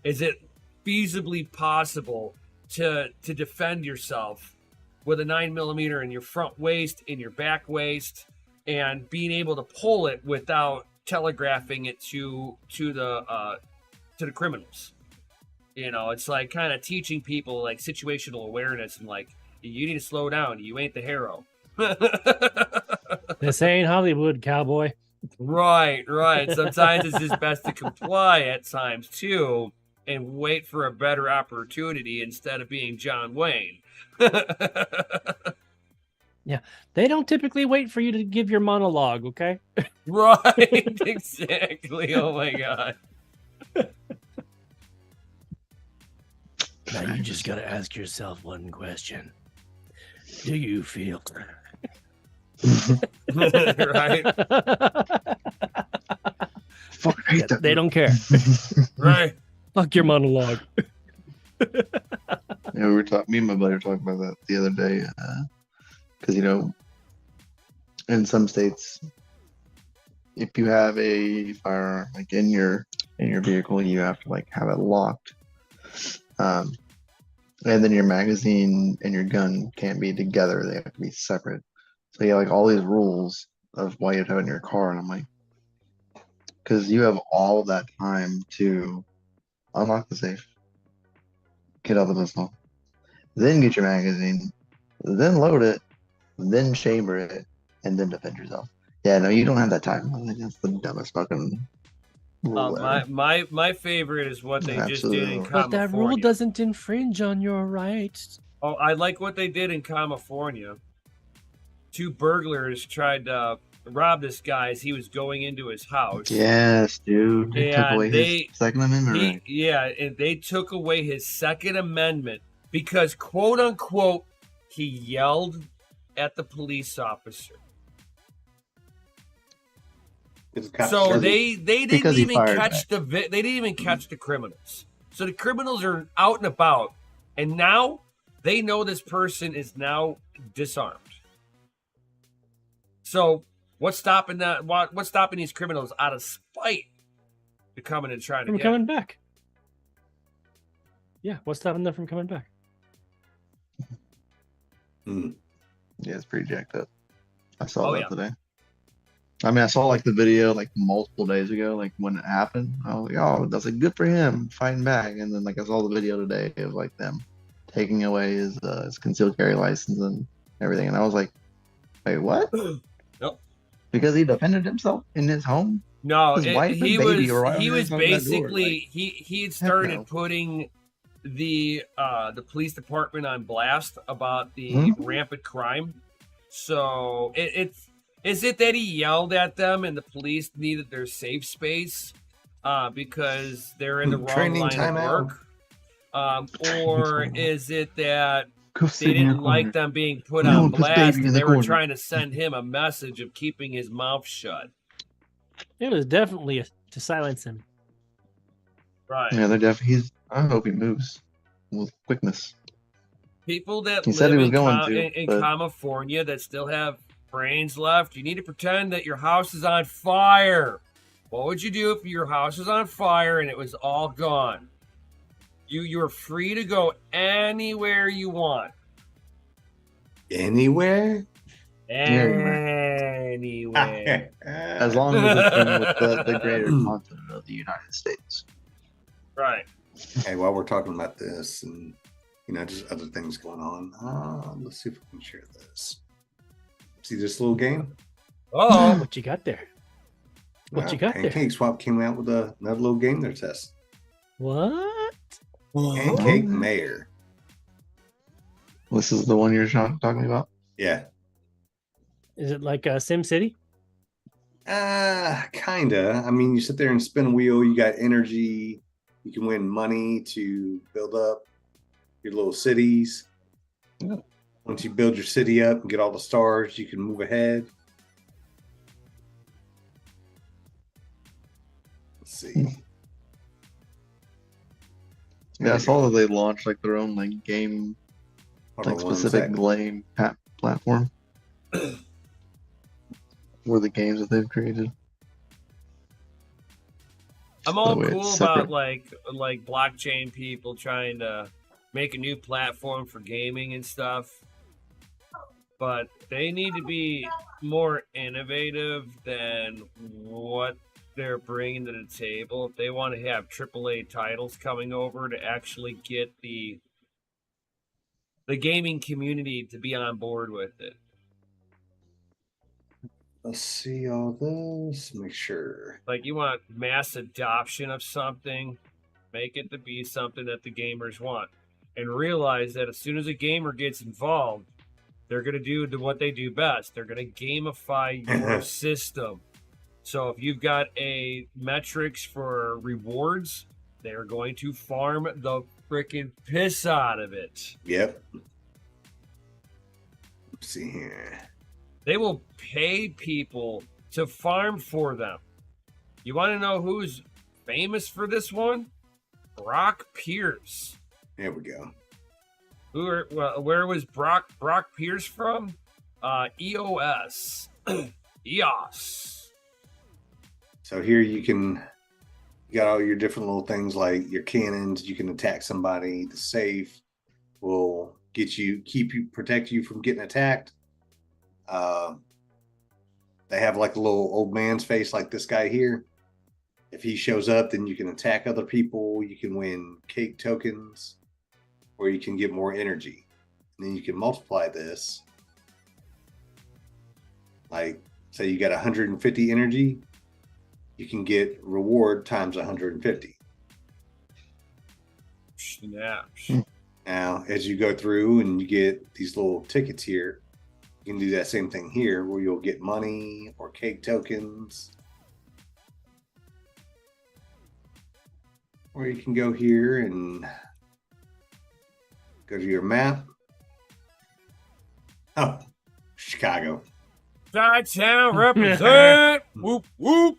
Is it feasibly possible to defend yourself with a 9mm in your front waist, in your back waist, and being able to pull it without telegraphing it to the criminals? It's like kind of teaching people like situational awareness and like you need to slow down. You ain't the hero. This ain't Hollywood, cowboy. Right. Sometimes it's just best to comply at times too, and wait for a better opportunity instead of being John Wayne. Yeah, they don't typically wait for you to give your monologue, okay? Right, exactly. Oh my god. Now you just gotta ask yourself one question. Do you feel Right. Fuck, I hate that. They don't care. Right. Fuck your monologue. Yeah, we were talking. Me and my buddy were talking about that the other day, because in some states, if you have a firearm like in your vehicle, you have to like have it locked, and then your magazine and your gun can't be together; they have to be separate. So you have like all these rules of why you have to have it in your car, and I'm like, because you have all that time to unlock the safe, get out the pistol, then get your magazine, then load it, then chamber it, and then defend yourself. Yeah, no, you don't have that time. I think that's the dumbest fucking rule ever. My favorite is what they just did in Absolutely. But that rule California. doesn't infringe on your rights. Oh, I like what they did in California. 2 burglars tried to rob this guy as he was going into his house. Yes, dude. They took And away his Second Amendment right. And they took away his Second Amendment because, quote unquote, he yelled at the police officer. So they didn't even catch they didn't even catch the criminals. So the criminals are out and about, and now they know this person is now disarmed. So what's stopping that? What's stopping these criminals out of spite to coming and trying to From get coming back. Yeah, what's stopping them from coming back? Hmm. Yeah, it's pretty jacked up. I saw Oh, that yeah. today. I mean, I saw like the video like multiple days ago, like when it happened. I was like, oh, that's like good for him fighting back. And then like I saw the video today of like them taking away his concealed carry license and everything. And I was like, wait, what? Nope. Because he defended himself in his home? No, His wife and baby were right he on was the other side of that door, basically he had started no. putting the police department on blast about the Mhm. rampant crime. So is it that he yelled at them and the police needed their safe space because they're in the wrong Training line of timeout. work? Or is it that Go they sit in your didn't like corner. them being put No on one puts blast baby in and the they were corner. trying to send him a message of keeping his mouth shut? It was definitely to silence him. Right. Yeah, they're definitely. I hope he moves with quickness. People that He said live he was in, going to, in but- California that still have brains left, you need to pretend that your house is on fire. What would you do if your house was on fire and it was all gone? You're free to go anywhere you want. Anywhere? Anywhere. As long as it's in with the greater continent of the United States. Right. Hey, while we're talking about this and just other things going on, let's see if we can share this. See this little game? Oh, What you got there? What you got there? Pancake Swap came out with another little game they're testing. What? Pancake Mayor. This is the one you're talking about? Yeah. Is it like Sim City? Kinda. I mean, you sit there and spin a wheel, you got energy, you can win money to build up your little cities. Yeah. Once you build your city up and get all the stars, you can move ahead. Let's see. Yeah, I saw that they launched like their own like game, Hold like on one specific sec. game platform for the games that they've created. I'm all By the way, cool it's about separate. like blockchain people trying to make a new platform for gaming and stuff. But they need to be more innovative than what they're bringing to the table. If they want to have AAA titles coming over to actually get the gaming community to be on board with it. Let's see all this. Make sure. Like you want mass adoption of something, make it to be something that the gamers want. And realize that as soon as a gamer gets involved, they're going to do what they do best. They're going to gamify your system. So if you've got a metrics for rewards, they're going to farm the freaking piss out of it. Yep. Let's see here. They will pay people to farm for them. You want to know who's famous for this one? Brock Pierce. There we go. Where was Brock Pierce from? EOS. EOS. So here you got all your different little things like your cannons. You can attack somebody. The safe will protect you from getting attacked. They have like a little old man's face like this guy here. If he shows up, then you can attack other people. You can win cake tokens, or you can get more energy. And then you can multiply this. Like, say you got 150 energy, you can get reward times 150. Snaps. Now, as you go through and you get these little tickets here, you can do that same thing here where you'll get money or cake tokens. Or you can go here and go to your map. Oh, Chicago. Chi-town represent. Whoop, whoop.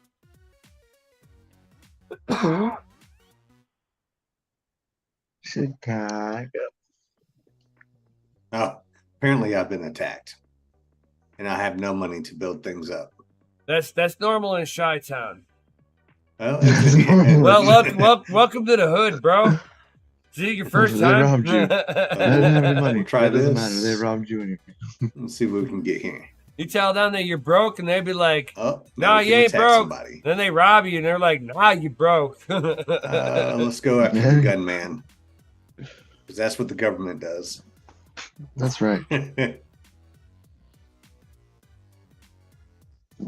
Chicago. Oh, apparently I've been attacked. And I have no money to build things up. That's normal in Chi-town. Well, Welcome to the hood, bro. See, your first They time. robbed you. I didn't have any money. We'll try It doesn't this. matter. They robbed you. Let's see what we can get here. You tell them that you're broke, and they'd be like, Oh, "Nah, we can you ain't attack broke." somebody. Then they rob you, and they're like, "Nah, you broke." Let's go after the gunman. Because that's what the government does. That's right.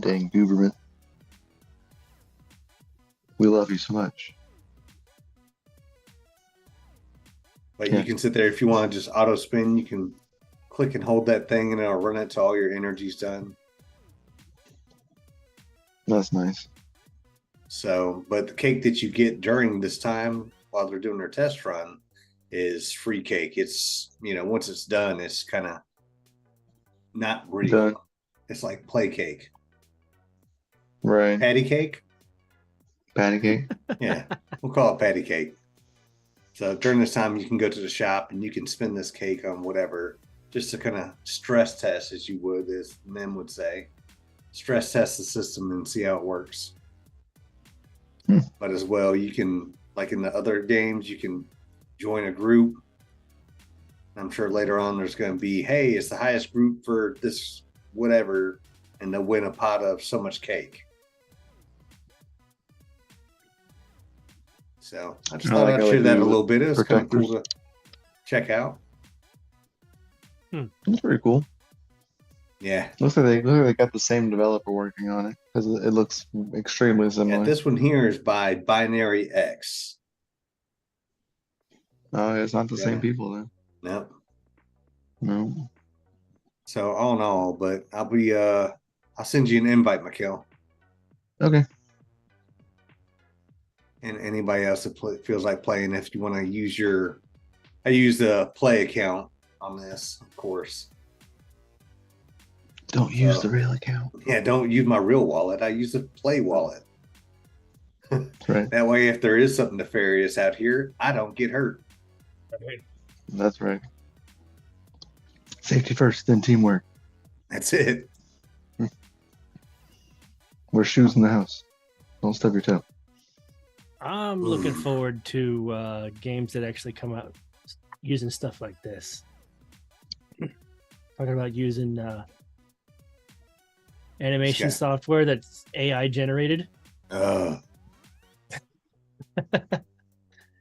Dang Gooberman. We love you so much. But Yeah. you can sit there if you want to just auto spin. You can click and hold that thing, and it'll run it till all your energy's done. That's nice. So, but the cake that you get during this time while they're doing their test run is free cake. It's, once it's done, it's kind of not real. Done. It's like play cake. Right. Patty cake? Patty cake. Yeah, we'll call it patty cake. So during this time, you can go to the shop and you can spin this cake on whatever, just to kind of stress test, as you would, as men would say, stress test the system and see how it works. But as well, you can, like in the other games, you can join a group. I'm sure later on there's going to be, hey, it's the highest group for this whatever, and they'll win a pot of so much cake. So I just I thought like I'd how share they that do a little bit. It was kind of protectors. cool to check out. That's pretty cool. Yeah. Looks like they got the same developer working on it because it looks extremely similar. Yeah, this one here is by Binary X. Oh, it's not the Yeah. same people then. Nope. No. So all in all, but I'll send you an invite, Mikhail. Okay. And anybody else that feels like playing, if you want to use I use the play account on this, of course. Don't use the real account. Yeah, don't use my real wallet. I use the play wallet. Right. That way, if there is something nefarious out here, I don't get hurt. That's right. Safety first, then teamwork. That's it. Wear shoes in the house. Don't stub your toe. I'm looking forward to games that actually come out using stuff like this. Talking about using animation software that's AI generated.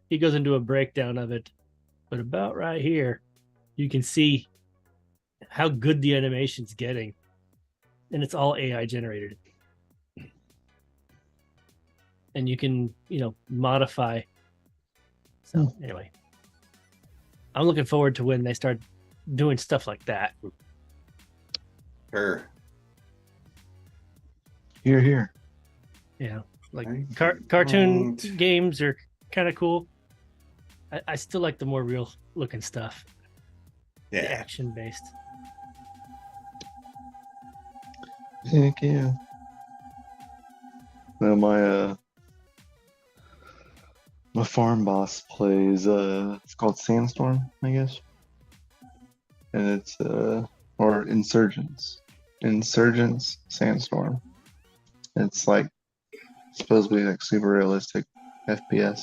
He goes into a breakdown of it, but about right here, you can see how good the animation's getting, and it's all AI generated. And you can, modify. So anyway, I'm looking forward to when they start doing stuff like that. Sure. Here. Yeah, like Right. cartoon Right. games are kind of cool. I still like the more real looking stuff, the Yeah. action based. Heck yeah. No, my farm boss plays it's called Sandstorm, I guess. And it's or Insurgents. Insurgents Sandstorm. It's like supposed to be like super realistic FPS.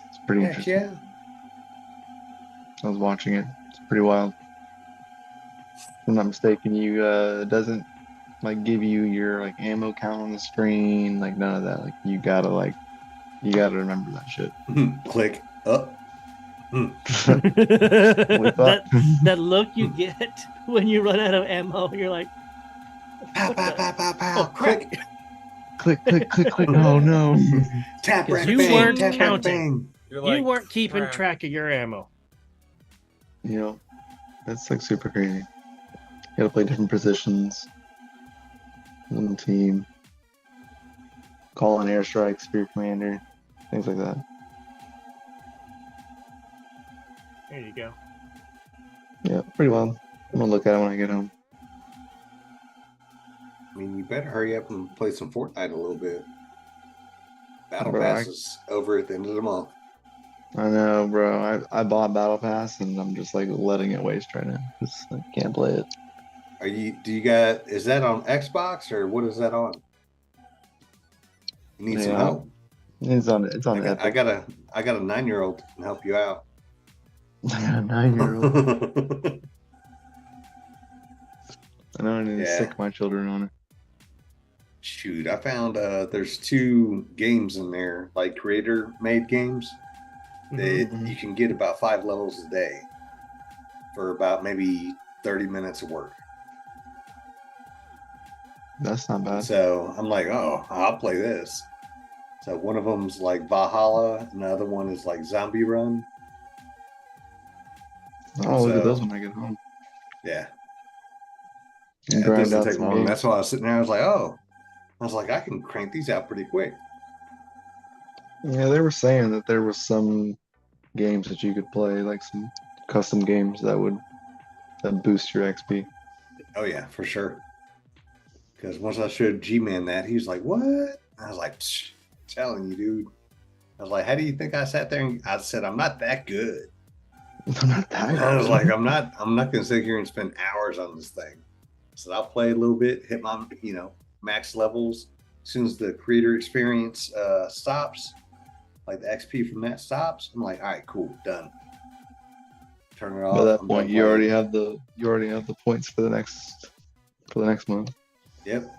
It's pretty Heck interesting. yeah. I was watching it. It's pretty wild. If I'm not mistaken, you doesn't like give you your like ammo count on the screen, like none of that. Like you gotta remember that shit. Click up. Whip up. that look you get when you run out of ammo, you're like, Pow, pow, pow, pow, pow. oh crap. Click. click. Oh no. Tap, Because rack, you bang. weren't Tap, rack, counting. bang. You're You weren't keeping crap. track of your ammo. You know, that's like super crazy. You gotta play different positions on the team. Call in airstrikes for your commander, things like that. There you go. Yeah, pretty wild. I'm gonna look at it when I get home. I mean, you better hurry up and play some Fortnite a little bit. Battle Bro, Pass is over at the end of the month. I know, bro. I bought Battle Pass and I'm just like letting it waste right now. Just I can't play it. Is that on Xbox or what is that on? You need some Yeah. help. It's on I Epic. got a 9-year-old that can help you out. I got a 9-year-old. I know I need to Yeah. sick my children on it. Shoot, I found there's 2 games in there, like creator made games. That Mhm. you can get about 5 levels a day for about maybe 30 minutes of work. That's not bad. So I'm like, oh, I'll play this. So one of them's like Valhalla, and the other one is like Zombie Run. I'll look at so- those when I get home. Yeah. And It grind doesn't out take some long. games. That's why I was sitting there. I was like, oh, I can crank these out pretty quick. Yeah, they were saying that there was some games that you could play, like some custom games that boost your XP. Oh yeah, for sure. Because once I showed G-Man that, he was like, what? I was like, Psh, telling you, dude. I was like, how do you think I sat there and I said, I'm not that good. I'm not that I was good. like, I'm not gonna sit here and spend hours on this thing. I said, I'll play a little bit, hit my, max levels. As soon as the creator experience stops, like the XP from that stops, I'm like, all right, cool, done. Turn it off. By that I'm point, done you playing. already have the points for the next month. Yep.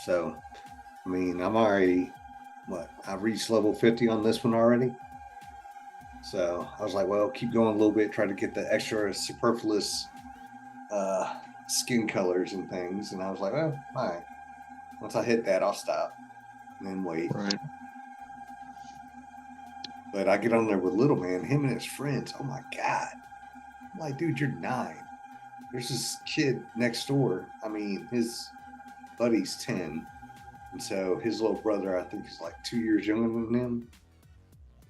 So, I mean, I'm already, I reached level 50 on this one already. So I was like, well, keep going a little bit, try to get the extra superfluous skin colors and things. And I was like, well, all right. Once I hit that, I'll stop and then wait. Right. But I get on there with Little Man, him and his friends. Oh my God. I'm like, dude, you're 9. There's this kid next door. I mean, his buddy's 10. And so his little brother, I think, is like 2 years younger than him.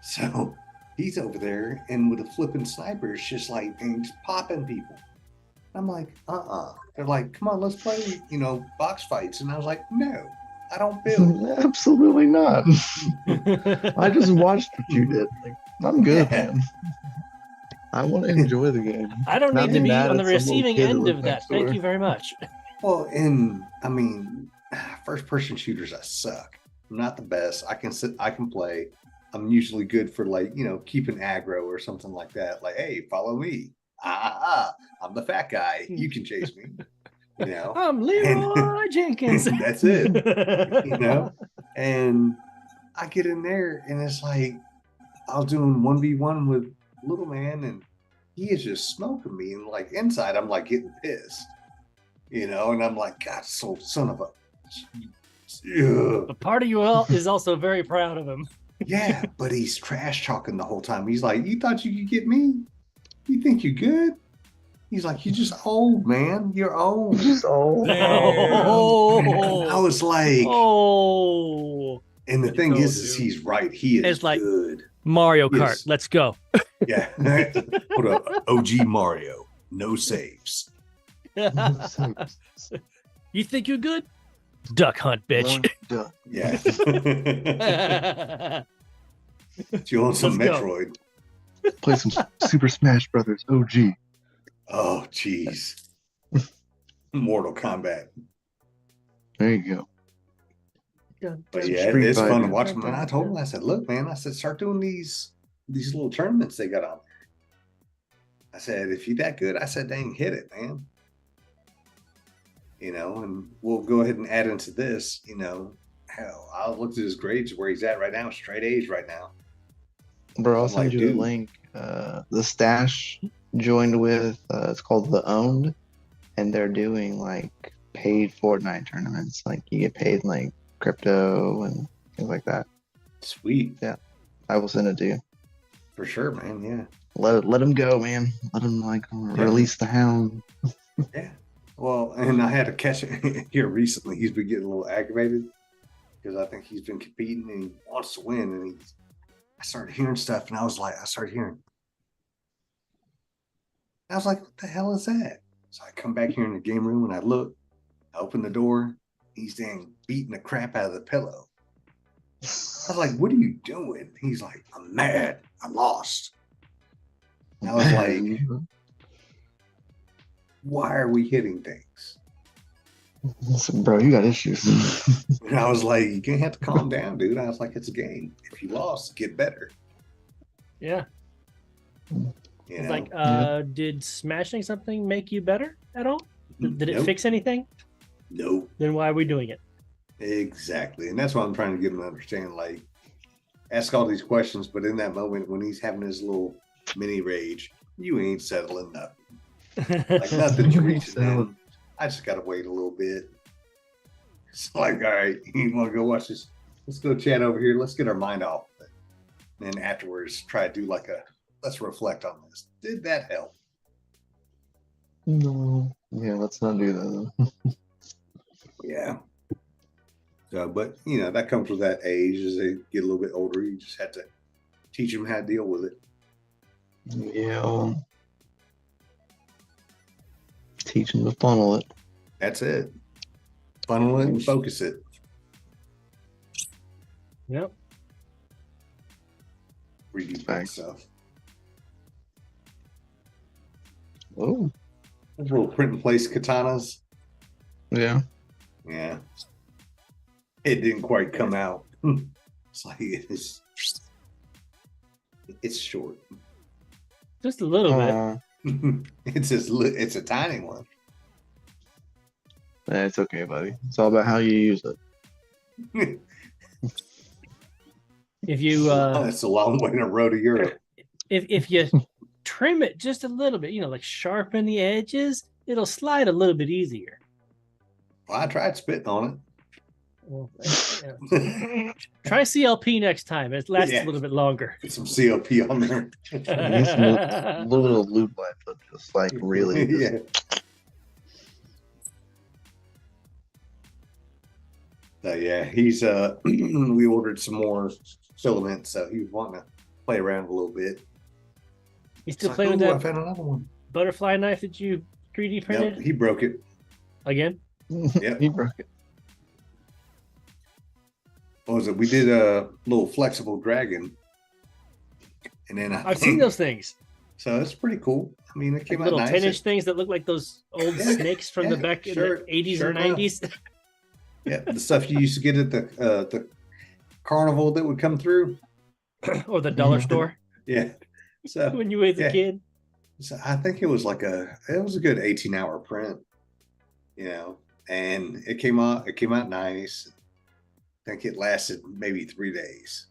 So he's over there and with a flipping sniper, it's just like, and just popping people. I'm like, They're like, come on, let's play, box fights. And I was like, no, I don't build. Absolutely not. I just watched what you did. Like, I'm good, Yeah. man. I want to enjoy the game. I don't Not need to be mad on at the some little receiving kid that end lives of that. next Thank door. you very much. Well, and I mean, first person shooters, I suck. I'm not the best. I can play. I'm usually good for keeping aggro or something like that. Like, hey, follow me. I'm the fat guy. You can chase me. I'm Leroy Jenkins. That's it. And I get in there and it's like I was doing 1v1 with Little Man and he is just smoking me. And like inside, I'm like getting pissed. And I'm like, God, so son of a. Ugh. A part of you is also very proud of him. Yeah, but he's trash talking the whole time. He's like, you thought you could get me? You think you good? He's like, you're just old, man. You're old. Oh, And I was like, Oh, and the thing told is you. he's right. He is It's like- good. Mario Kart. Yes. Let's go. Yeah. Put up OG Mario. No saves. You You think you're good? Duck hunt, bitch. One duck. Yeah. Do you want some Let's go. Metroid? Play some Super Smash Brothers OG. Oh, jeez. Mortal Kombat. There you go. But yeah, Street it's fun to Fighter. watch them. And I told him, I said, look, man, I said, start doing these little tournaments they got on. I said, if you're that good, I said, dang, hit it, man. You know, and we'll go ahead and add into this, you know, hell, I looked at his grades where he's at right now, straight A's right now. Bro, I'll I'm send like, you dude. the link. The Stash joined with, it's called The Owned, and they're doing like paid Fortnite tournaments. Like you get paid in like crypto and things like that. Sweet. I will send it to you. For sure, man. Yeah. Let him go, man. Let him like release the hound. Yeah. Well, and I had to catch it here recently. He's been getting a little aggravated because I think he's been competing and he wants to win. And I started hearing stuff, and I started hearing. I was like, what the hell is that? So I come back here in the game room and I look, I open the door, he's dang beating the crap out of the pillow. I was like, what are you doing? He's like, I'm mad. I lost. And I was like, why are we hitting things? Listen, bro, you got issues. And I was like, you can't have to calm down, dude. I was like, it's a game. If you lost, get better. Yeah. You It's know? like, did smashing something make you better at all? Did it Nope. fix anything? Nope. Then why are we doing it? Exactly. And that's what I'm trying to get him to understand. Like, ask all these questions, but in that moment when he's having his little mini rage, you ain't settling nothing. Like nothing's You ain't reaching settling. in. I just gotta wait a little bit. It's like, all right, you wanna go watch this? Let's go chat over here. Let's get our mind off of it. And then afterwards try to do like let's reflect on this. Did that help? No. Yeah, let's not do that. Yeah. So, but you know, that comes with that age. As they get a little bit older, you just have to teach them how to deal with it. Yeah. Teach them to funnel it. That's it. Funnel it and focus it. Yep. Read Thanks. stuff. Oh. Those little print and place katanas. Yeah. Yeah. It didn't quite come out. It's like it's short. Just a little bit. It's a tiny one. It's okay, buddy. It's all about how you use it. If you It's a long way to row to Europe. if you trim it just a little bit, like sharpen the edges, it'll slide a little bit easier. Well, I tried spitting on Well, it. try CLP next time. It lasts Yeah. a little bit longer. Put some COP on there. A little bit of lube life, but just like really. Just, Yeah. So yeah, he's we ordered some more filaments, so he was wanting to play around a little bit. You still It's playing like, with "Ooh, I that found another one. butterfly knife that you 3D printed Nope, he broke it. again? Yep. He broke it. What was it? We did a little flexible dragon, and then I've seen those things. So it's pretty cool. I mean, it Like came out little nice. 10-inch things that look like those old Yeah, snakes from the yeah, back sure, in the 80s sure or enough. 90s. Yeah, the stuff you used to get at the carnival that would come through. Or the dollar store Yeah. So when you were a yeah. kid. So I think it was a good 18-hour print, and it came out nice. I think it lasted maybe 3 days.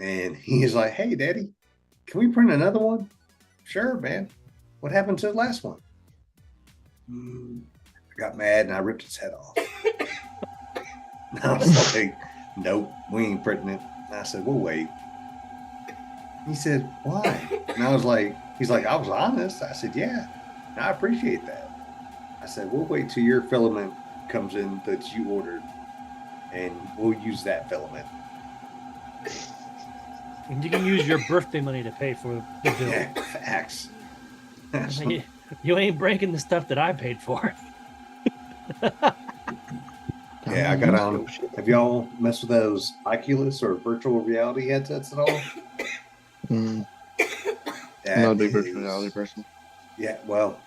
And he's like, "Hey, Daddy, can we print another one?" "Sure, man. What happened to the last one?" I got mad and I ripped its head off. And I was like, "Nope, we ain't printing it." And I said, "We'll wait." He said, "Why?" And I was like, he's like, "I was honest." I said, "Yeah, and I appreciate that." I said, "We'll wait till your filament comes in that you ordered, and we'll use that filament." And you can use your birthday money to pay for the bill. Yeah, facts. You ain't breaking the stuff that I paid for. Yeah, I got on. Have y'all messed with those Oculus or virtual reality headsets at all? I'm That not a big virtual is- reality person. Yeah, well,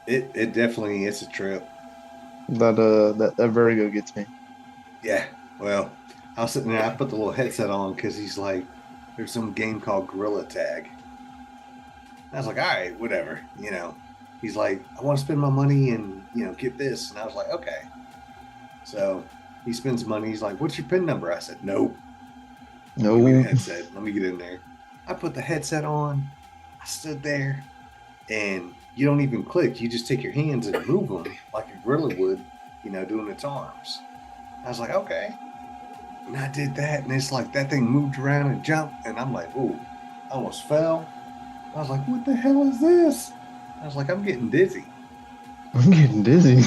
it definitely is a trip. That Vertigo gets me. Yeah, well, I was sitting there. I put the little headset on because he's like, there's some game called Gorilla Tag. I was like, all right, whatever. He's like, I want to spend my money and get this, and I was like, okay. So he spends money. He's like, what's your PIN number? I said, nope. Give me the No. headset. Let me get in there. I put the headset on. I stood there, and you don't even click. You just take your hands and move them like a gorilla would, doing its arms. I was like, okay. And I did that, and it's like that thing moved around and jumped, and I'm like, ooh, I almost fell. I was like, what the hell is this? I was like, I'm getting dizzy. I'm getting dizzy.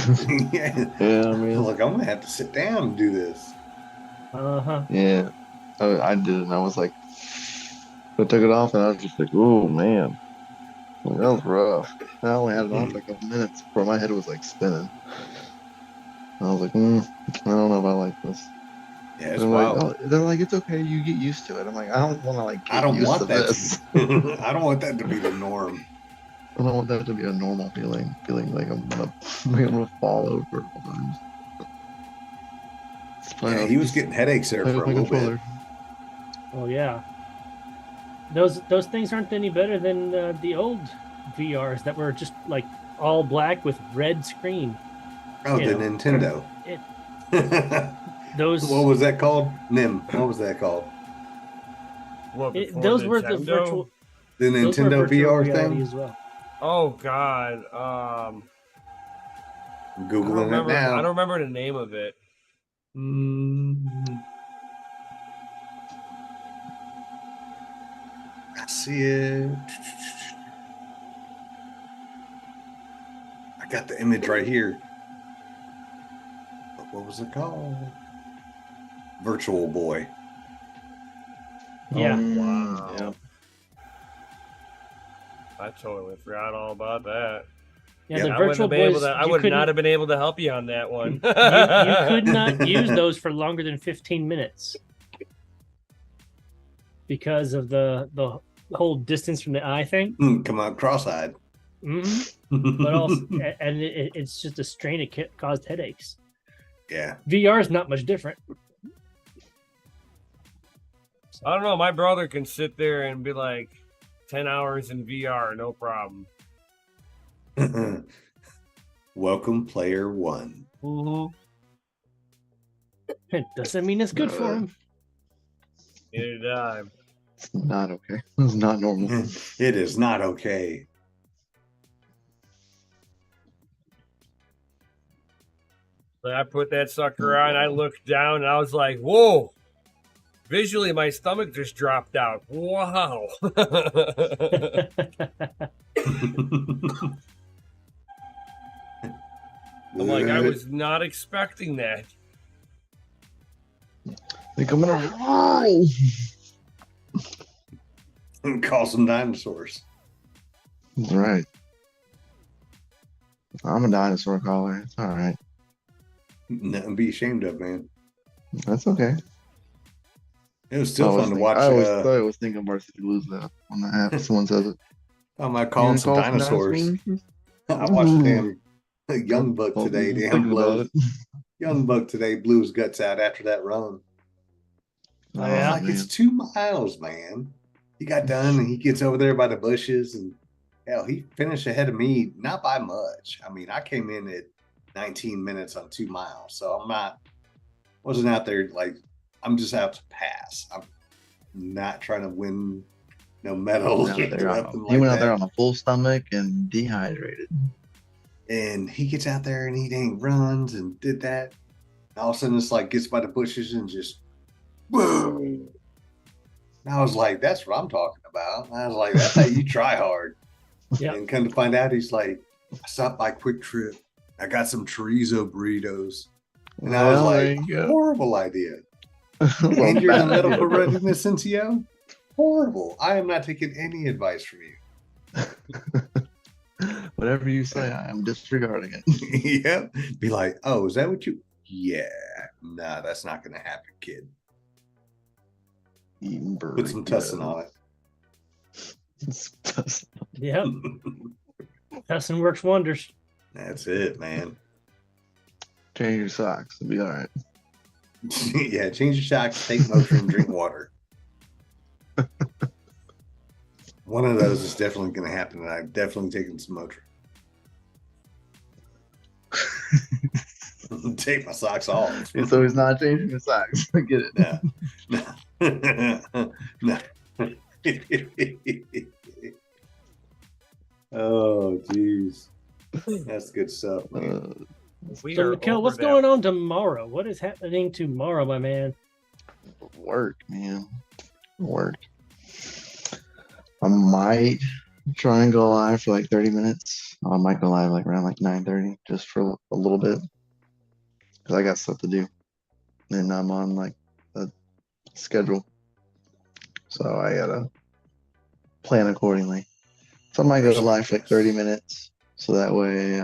Yeah. Yeah, I mean, Look, I'm going to have to sit down and do this. Uh-huh. yeah. I did it, and I was like, I took it off, and I was just like, oh, man. Like, that was rough. I only had it on for a couple minutes before my head was like spinning. I was like, I don't know if I like this. Yeah, it's They're wild. like, they're like, it's okay, you get used to it. I'm like, I don't want to like I get don't used want to that. this. I don't want that to be the norm. I don't want that to be a normal feeling like I'm gonna fall over all times. Yeah, he was getting headaches there for a little bit. Oh yeah. Those things aren't any better than the old VRs that were just like all black with red screen. Oh, the Nintendo. Those. What was that called? NIM. What was that called? Those were the virtual. The Nintendo VR thing as well. Oh God. I'm Googling it now. I don't remember the name of it. I see it. I got the image right here. What was it called? Virtual Boy. Yeah. Wow. Yeah. I totally forgot all about that. Yeah, Yeah, the I virtual boys. I would not have been able to help you on that one. You could not use those for longer than 15 minutes because of the whole distance from the eye thing. Come out cross-eyed. Mm-hmm. But also, and it's just a strain. It caused headaches. Yeah. VR is not much different. I don't know. My brother can sit there and be like 10 hours in VR, no problem. Welcome, player one. Mm-hmm. It doesn't mean it's good for him. Neither did I. It's not okay. It's not normal. It is not okay. So I put that sucker on. I looked down and I was like, whoa. Visually, my stomach just dropped out. Wow. I'm like, I was not expecting that. Like, I'm gonna roll. Call some dinosaurs. That's right. I'm a dinosaur caller. It's all right. Nothing to be ashamed of, man. That's okay. It was still fun to watch. I was thinking Varsity Blues though on the app. Someone says it. I might call some dinosaurs. I watched damn Young Buck today. Damn blow. Young Buck today blew his guts out after that run. Oh, yeah? Like, it's 2 miles, man. He got done and he gets over there by the bushes and hell, he finished ahead of me, not by much. I mean, I came in at 19 minutes on 2 miles. So wasn't out there like, I'm just out to pass. I'm not trying to win no medals. He went out there on a full stomach and dehydrated. And he gets out there and he dang runs and did that. And all of a sudden it's like gets by the bushes and just boom. And I was like, that's what I'm talking about. And I was like, that's how you try hard. Yeah. And come to find out, he's like, I stopped by Quick Trip. I got some chorizo burritos. And I was like, horrible idea. And you're in medical readiness, NCO? Horrible. I am not taking any advice from you. Whatever you say, I am disregarding it. Yep. Be like, oh, is that what you? Yeah. Nah, that's not going to happen, kid. Eating Put some tussin on it. Yep. Tussin works wonders. That's it, man. Change your socks. It'll be all right. Yeah, change your socks, take Motrin, drink water. One of those is definitely going to happen, and I've definitely taken some Motrin. Take my socks off. So he's not changing his socks. I get it. No. Oh, jeez. That's good stuff, man. So, Mikkel, what's going on tomorrow? What is happening tomorrow, my man? Work, man. Work. I might try and go live for like 30 minutes. I might go live like around like 9:30 just for a little bit. Because I got stuff to do. And I'm on like a schedule. So I gotta plan accordingly. So I might go live for like 30 minutes. So that way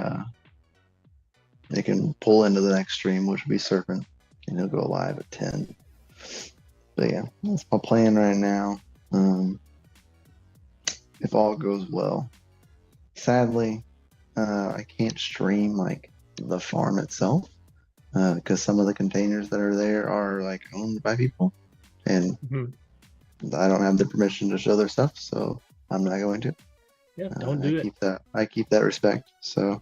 they can pull into the next stream, which would be Serpent. And he'll go live at 10. But yeah, that's my plan right now. If all goes well. Sadly, I can't stream like the farm itself because some of the containers that are there are like owned by people, and I don't have the permission to show their stuff, so I'm not going to. Yeah, don't do it. I keep that respect. So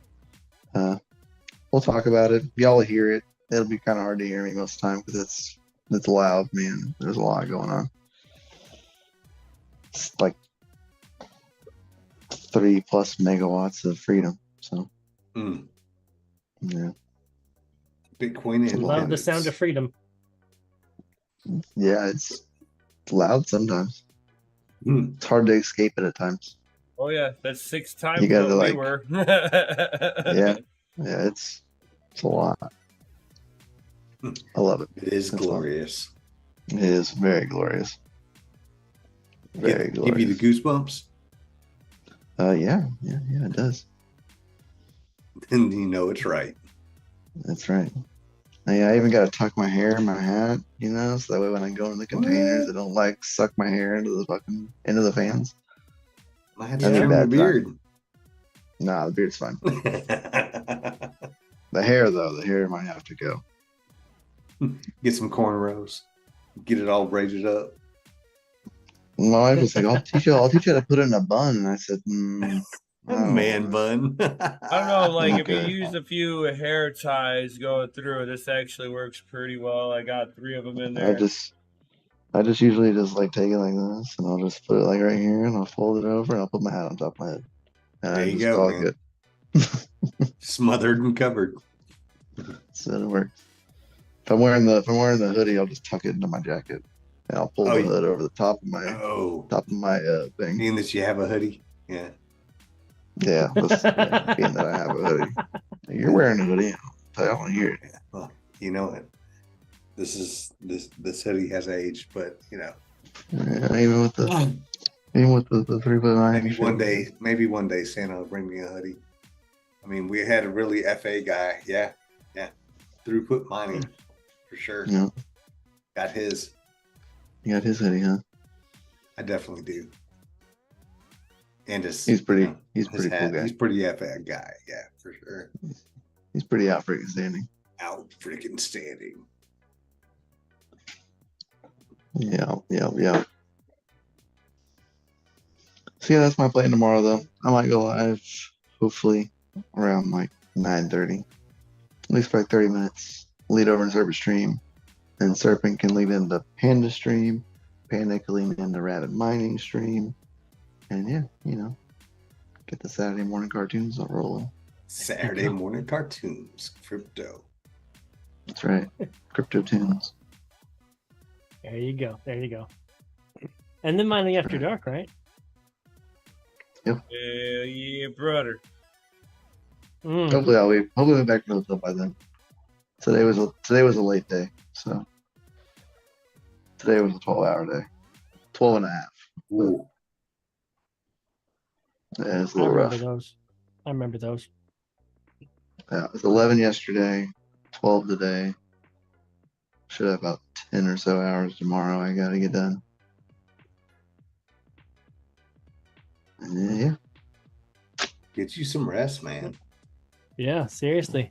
we'll talk about it. Y'all will hear it. It'll be kind of hard to hear me most of the time because it's loud, man. There's a lot going on. It's like 3+ megawatts of freedom. So yeah. Bitcoin and love the sound of freedom. Yeah, it's loud sometimes. It's hard to escape it at times. Oh yeah, that's 6 times You gotta, what like, we were. yeah, it's a lot. I love it. It is It's glorious. Fun. It is very glorious. Very glorious. Give you the goosebumps? Yeah, it does. And you know it's right. That's right. I even got to tuck my hair in my hat, so that way when I go in the containers, it don't like suck my hair into the fans. I had to trim your beard. Nah, the beard's fine. The hair, though, might have to go. Get some cornrows. Get it all braided up. My wife was like, I'll teach you how to put it in a bun. And I said, man bun. I don't know, like if you use a few hair ties going through, this actually works pretty well. I got 3 of them in there. I just usually just like take it like this, and I'll just put it like right here, and I'll fold it over, and I'll put my hat on top of my head. And there I you just go, call man. it good. Smothered and covered. So it works. If I'm wearing the hoodie, I'll just tuck it into my jacket, and I'll pull the hood over the top of my thing. Being that you have a hoodie, yeah. Yeah, being that I have a hoodie. You're wearing a hoodie. I don't want to hear it. Yeah. Well, you know it. This hoodie has aged, but Yeah, even with the 3.9. Maybe one day Santa will bring me a hoodie. I mean, we had a really FA guy. Yeah. Throughput mining for sure. Yeah. Got his. You got his hoodie, huh? I definitely do. And he's pretty cool guy. He's pretty FA guy. Yeah, for sure. He's pretty out freaking standing. Out freaking standing. Yeah. So yeah, that's my plan tomorrow, though. I might go live, hopefully, around like 9:30. At least for like 30 minutes. Lead over in Serpent stream. And Serpent can lead into Panda stream. Panda can lead into Rabbit mining stream. And yeah, get the Saturday morning cartoons rolling. Saturday morning cartoons. Crypto. That's right. Crypto tunes. There you go. And then mining after dark, right? Yep. Hell yeah, brother. Hopefully I'll be back to the hotel by then. Today was a late day, so today was a 12-hour day. 12 and a half. Ooh. Yeah, it's a little rough. Those. I remember those. Yeah, it was 11 yesterday, 12 today. Should have about 10 or so hours tomorrow. I gotta get done. And yeah, Get you some rest, man. Yeah, seriously.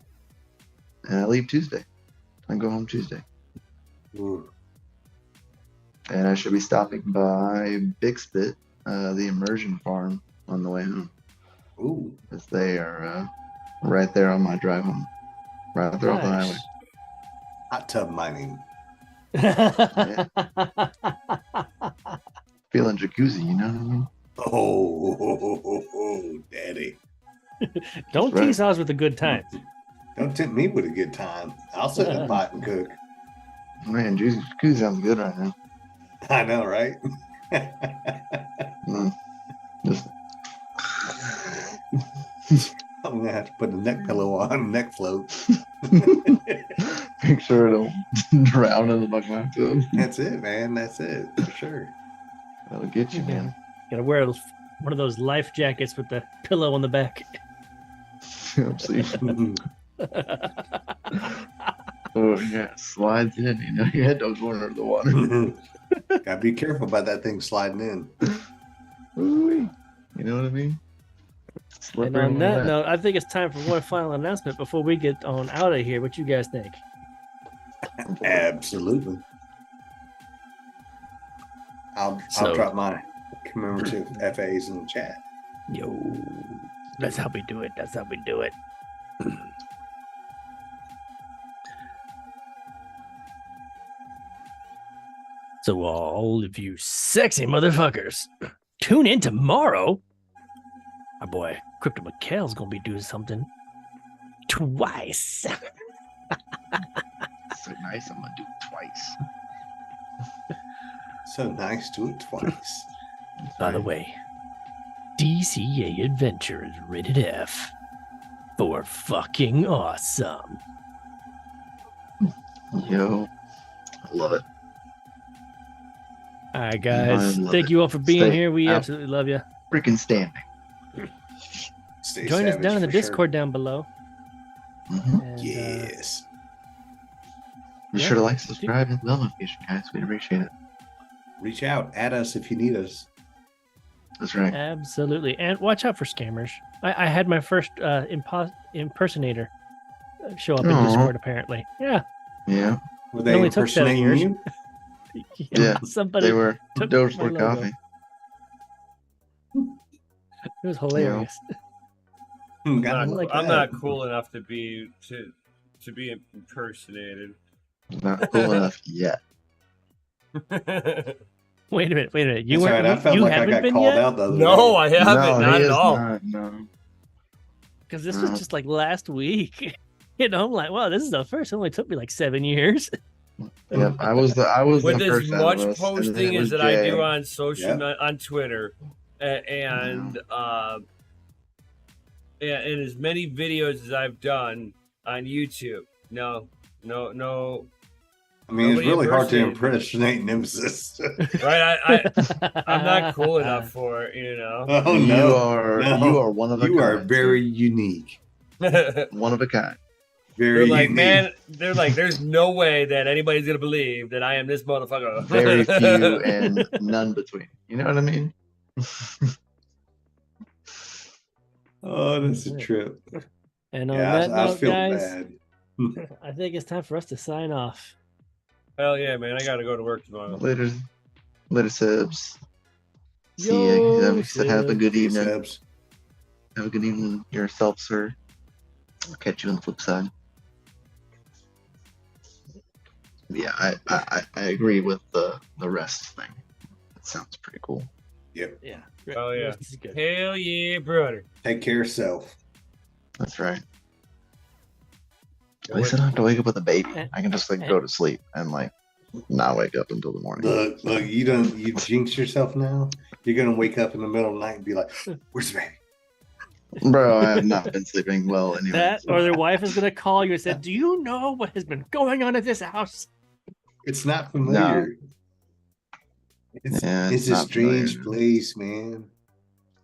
and I leave Tuesday. I go home Tuesday, Ooh. and I should be stopping by Bixbit, the immersion farm, on the way home, Ooh. because they are right there on my drive home, right there off the highway. Nice. Hot tub mining. Feeling jacuzzi, you know what I mean? Oh, daddy. Don't Right. tease us with a good time. Don't tempt me with a good time. I'll sit in the pot and cook. Man, jacuzzi sounds good right now. I know, right? Just I'm gonna have to put a neck pillow on, neck float. make sure I don't drown in the fucking tub. That's it, man. That's it for sure. That'll get you, man. Gotta wear one of those life jackets with the pillow on the back. See? Oh yeah, slides in. You know, your head don't go under the water. Gotta be careful about that thing sliding in. Ooh-wee. You know what I mean? And Slippery on when that wet. note, I think it's time for one final announcement before we get on out of here. What you guys think? Absolutely. I'll So- drop my commemorative FAs in the chat. Yo, that's how we do it. That's how we do it. So all of you sexy motherfuckers, tune in tomorrow. Our boy Crypto McHale's gonna be doing something twice. So nice, I'm gonna do it twice. So nice, do it twice. By the way, DCA Adventure is rated F for fucking awesome. Yo, I love it. All right, guys. I love Thank it. you all for being Stay here. We out. absolutely love you. Freaking standing. Stay Join us savage down in the for sure. Discord down below. Mm-hmm. And, Yes. Be Yeah. sure to like, subscribe, and bell notification, guys. We'd appreciate it. Reach out. Add us if you need us. That's right. absolutely. And watch out for scammers. I had my first impersonator show up in Aw. Discord, apparently. Yeah. Yeah, Were It they only took 7 impersonating years. you? Yeah, Somebody. they were took DogeLord my logo. coffee. It was hilarious. Hmm, gotta I'm, love like I'm that. not cool enough to be impersonated. Not cool enough yet. Wait a minute. You That's weren't. right. I felt you like I haven't got been called yet? out the other No, day. I haven't. No, not he at is all. not, no. Because this was No. just like last week. I'm like, wow, this is the first. It only took me like 7 years. Yep, I was the With the as first out much of us, and then posting it as was that I Jay. do on social Yep. on Twitter, and as many videos as I've done on YouTube. No. I mean, it's Nobody really hard to impersonated impersonate Nemesis. Right? I'm not cool enough for it, you know. Oh you no, are no. you are one of a You are kind, very unique. They're one of a kind. Very like, unique. man, they're like, there's no way that anybody's gonna believe that I am this motherfucker. Very few and none between. You know what I mean? Oh, that's a trip. And on Yeah, that I was note, feeling guys, bad. I think it's time for us to sign off. Hell yeah, man! I gotta go to work tomorrow. Later, subs. See Yo, ya. Have a good See you, evening. Sebs. Have a good evening yourself, sir. I'll catch you on the flip side. Yeah, I agree with the rest thing. That sounds pretty cool. Yep. Yeah. Oh yeah! This is good. Hell yeah, brother! Take care of yourself. That's right. At least I don't have to wake up with a baby. I can just like go to sleep and like not wake up until the morning. Look, you jinx yourself now. You're gonna wake up in the middle of the night and be like, "Where's the baby?" Bro, I have not been sleeping well anyway. That or their wife is gonna call you and say, "Do you know what has been going on at this house?" It's not familiar. It's Yeah, it's it's a not strange familiar. place, man.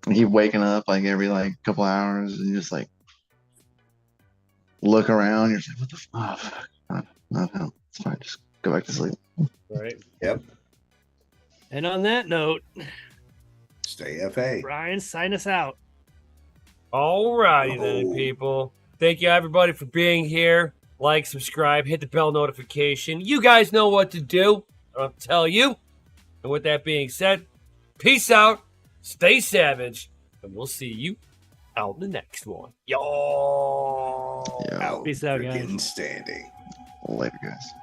I keep waking up like every like couple hours and just like look around. You're just like, what the fuck? No, it's fine. Just go back to sleep. Right. Yep. And on that note, Stay FA. Brian, sign us out. All righty then, Oh. people. Thank you, everybody, for being here. Like, subscribe, hit the bell notification. You guys know what to do. I don't have to tell you. And with that being said, peace out, stay savage, and we'll see you out in the next one. Yo. Yeah. Out. Peace out, guys. Freaking standing. Later, guys.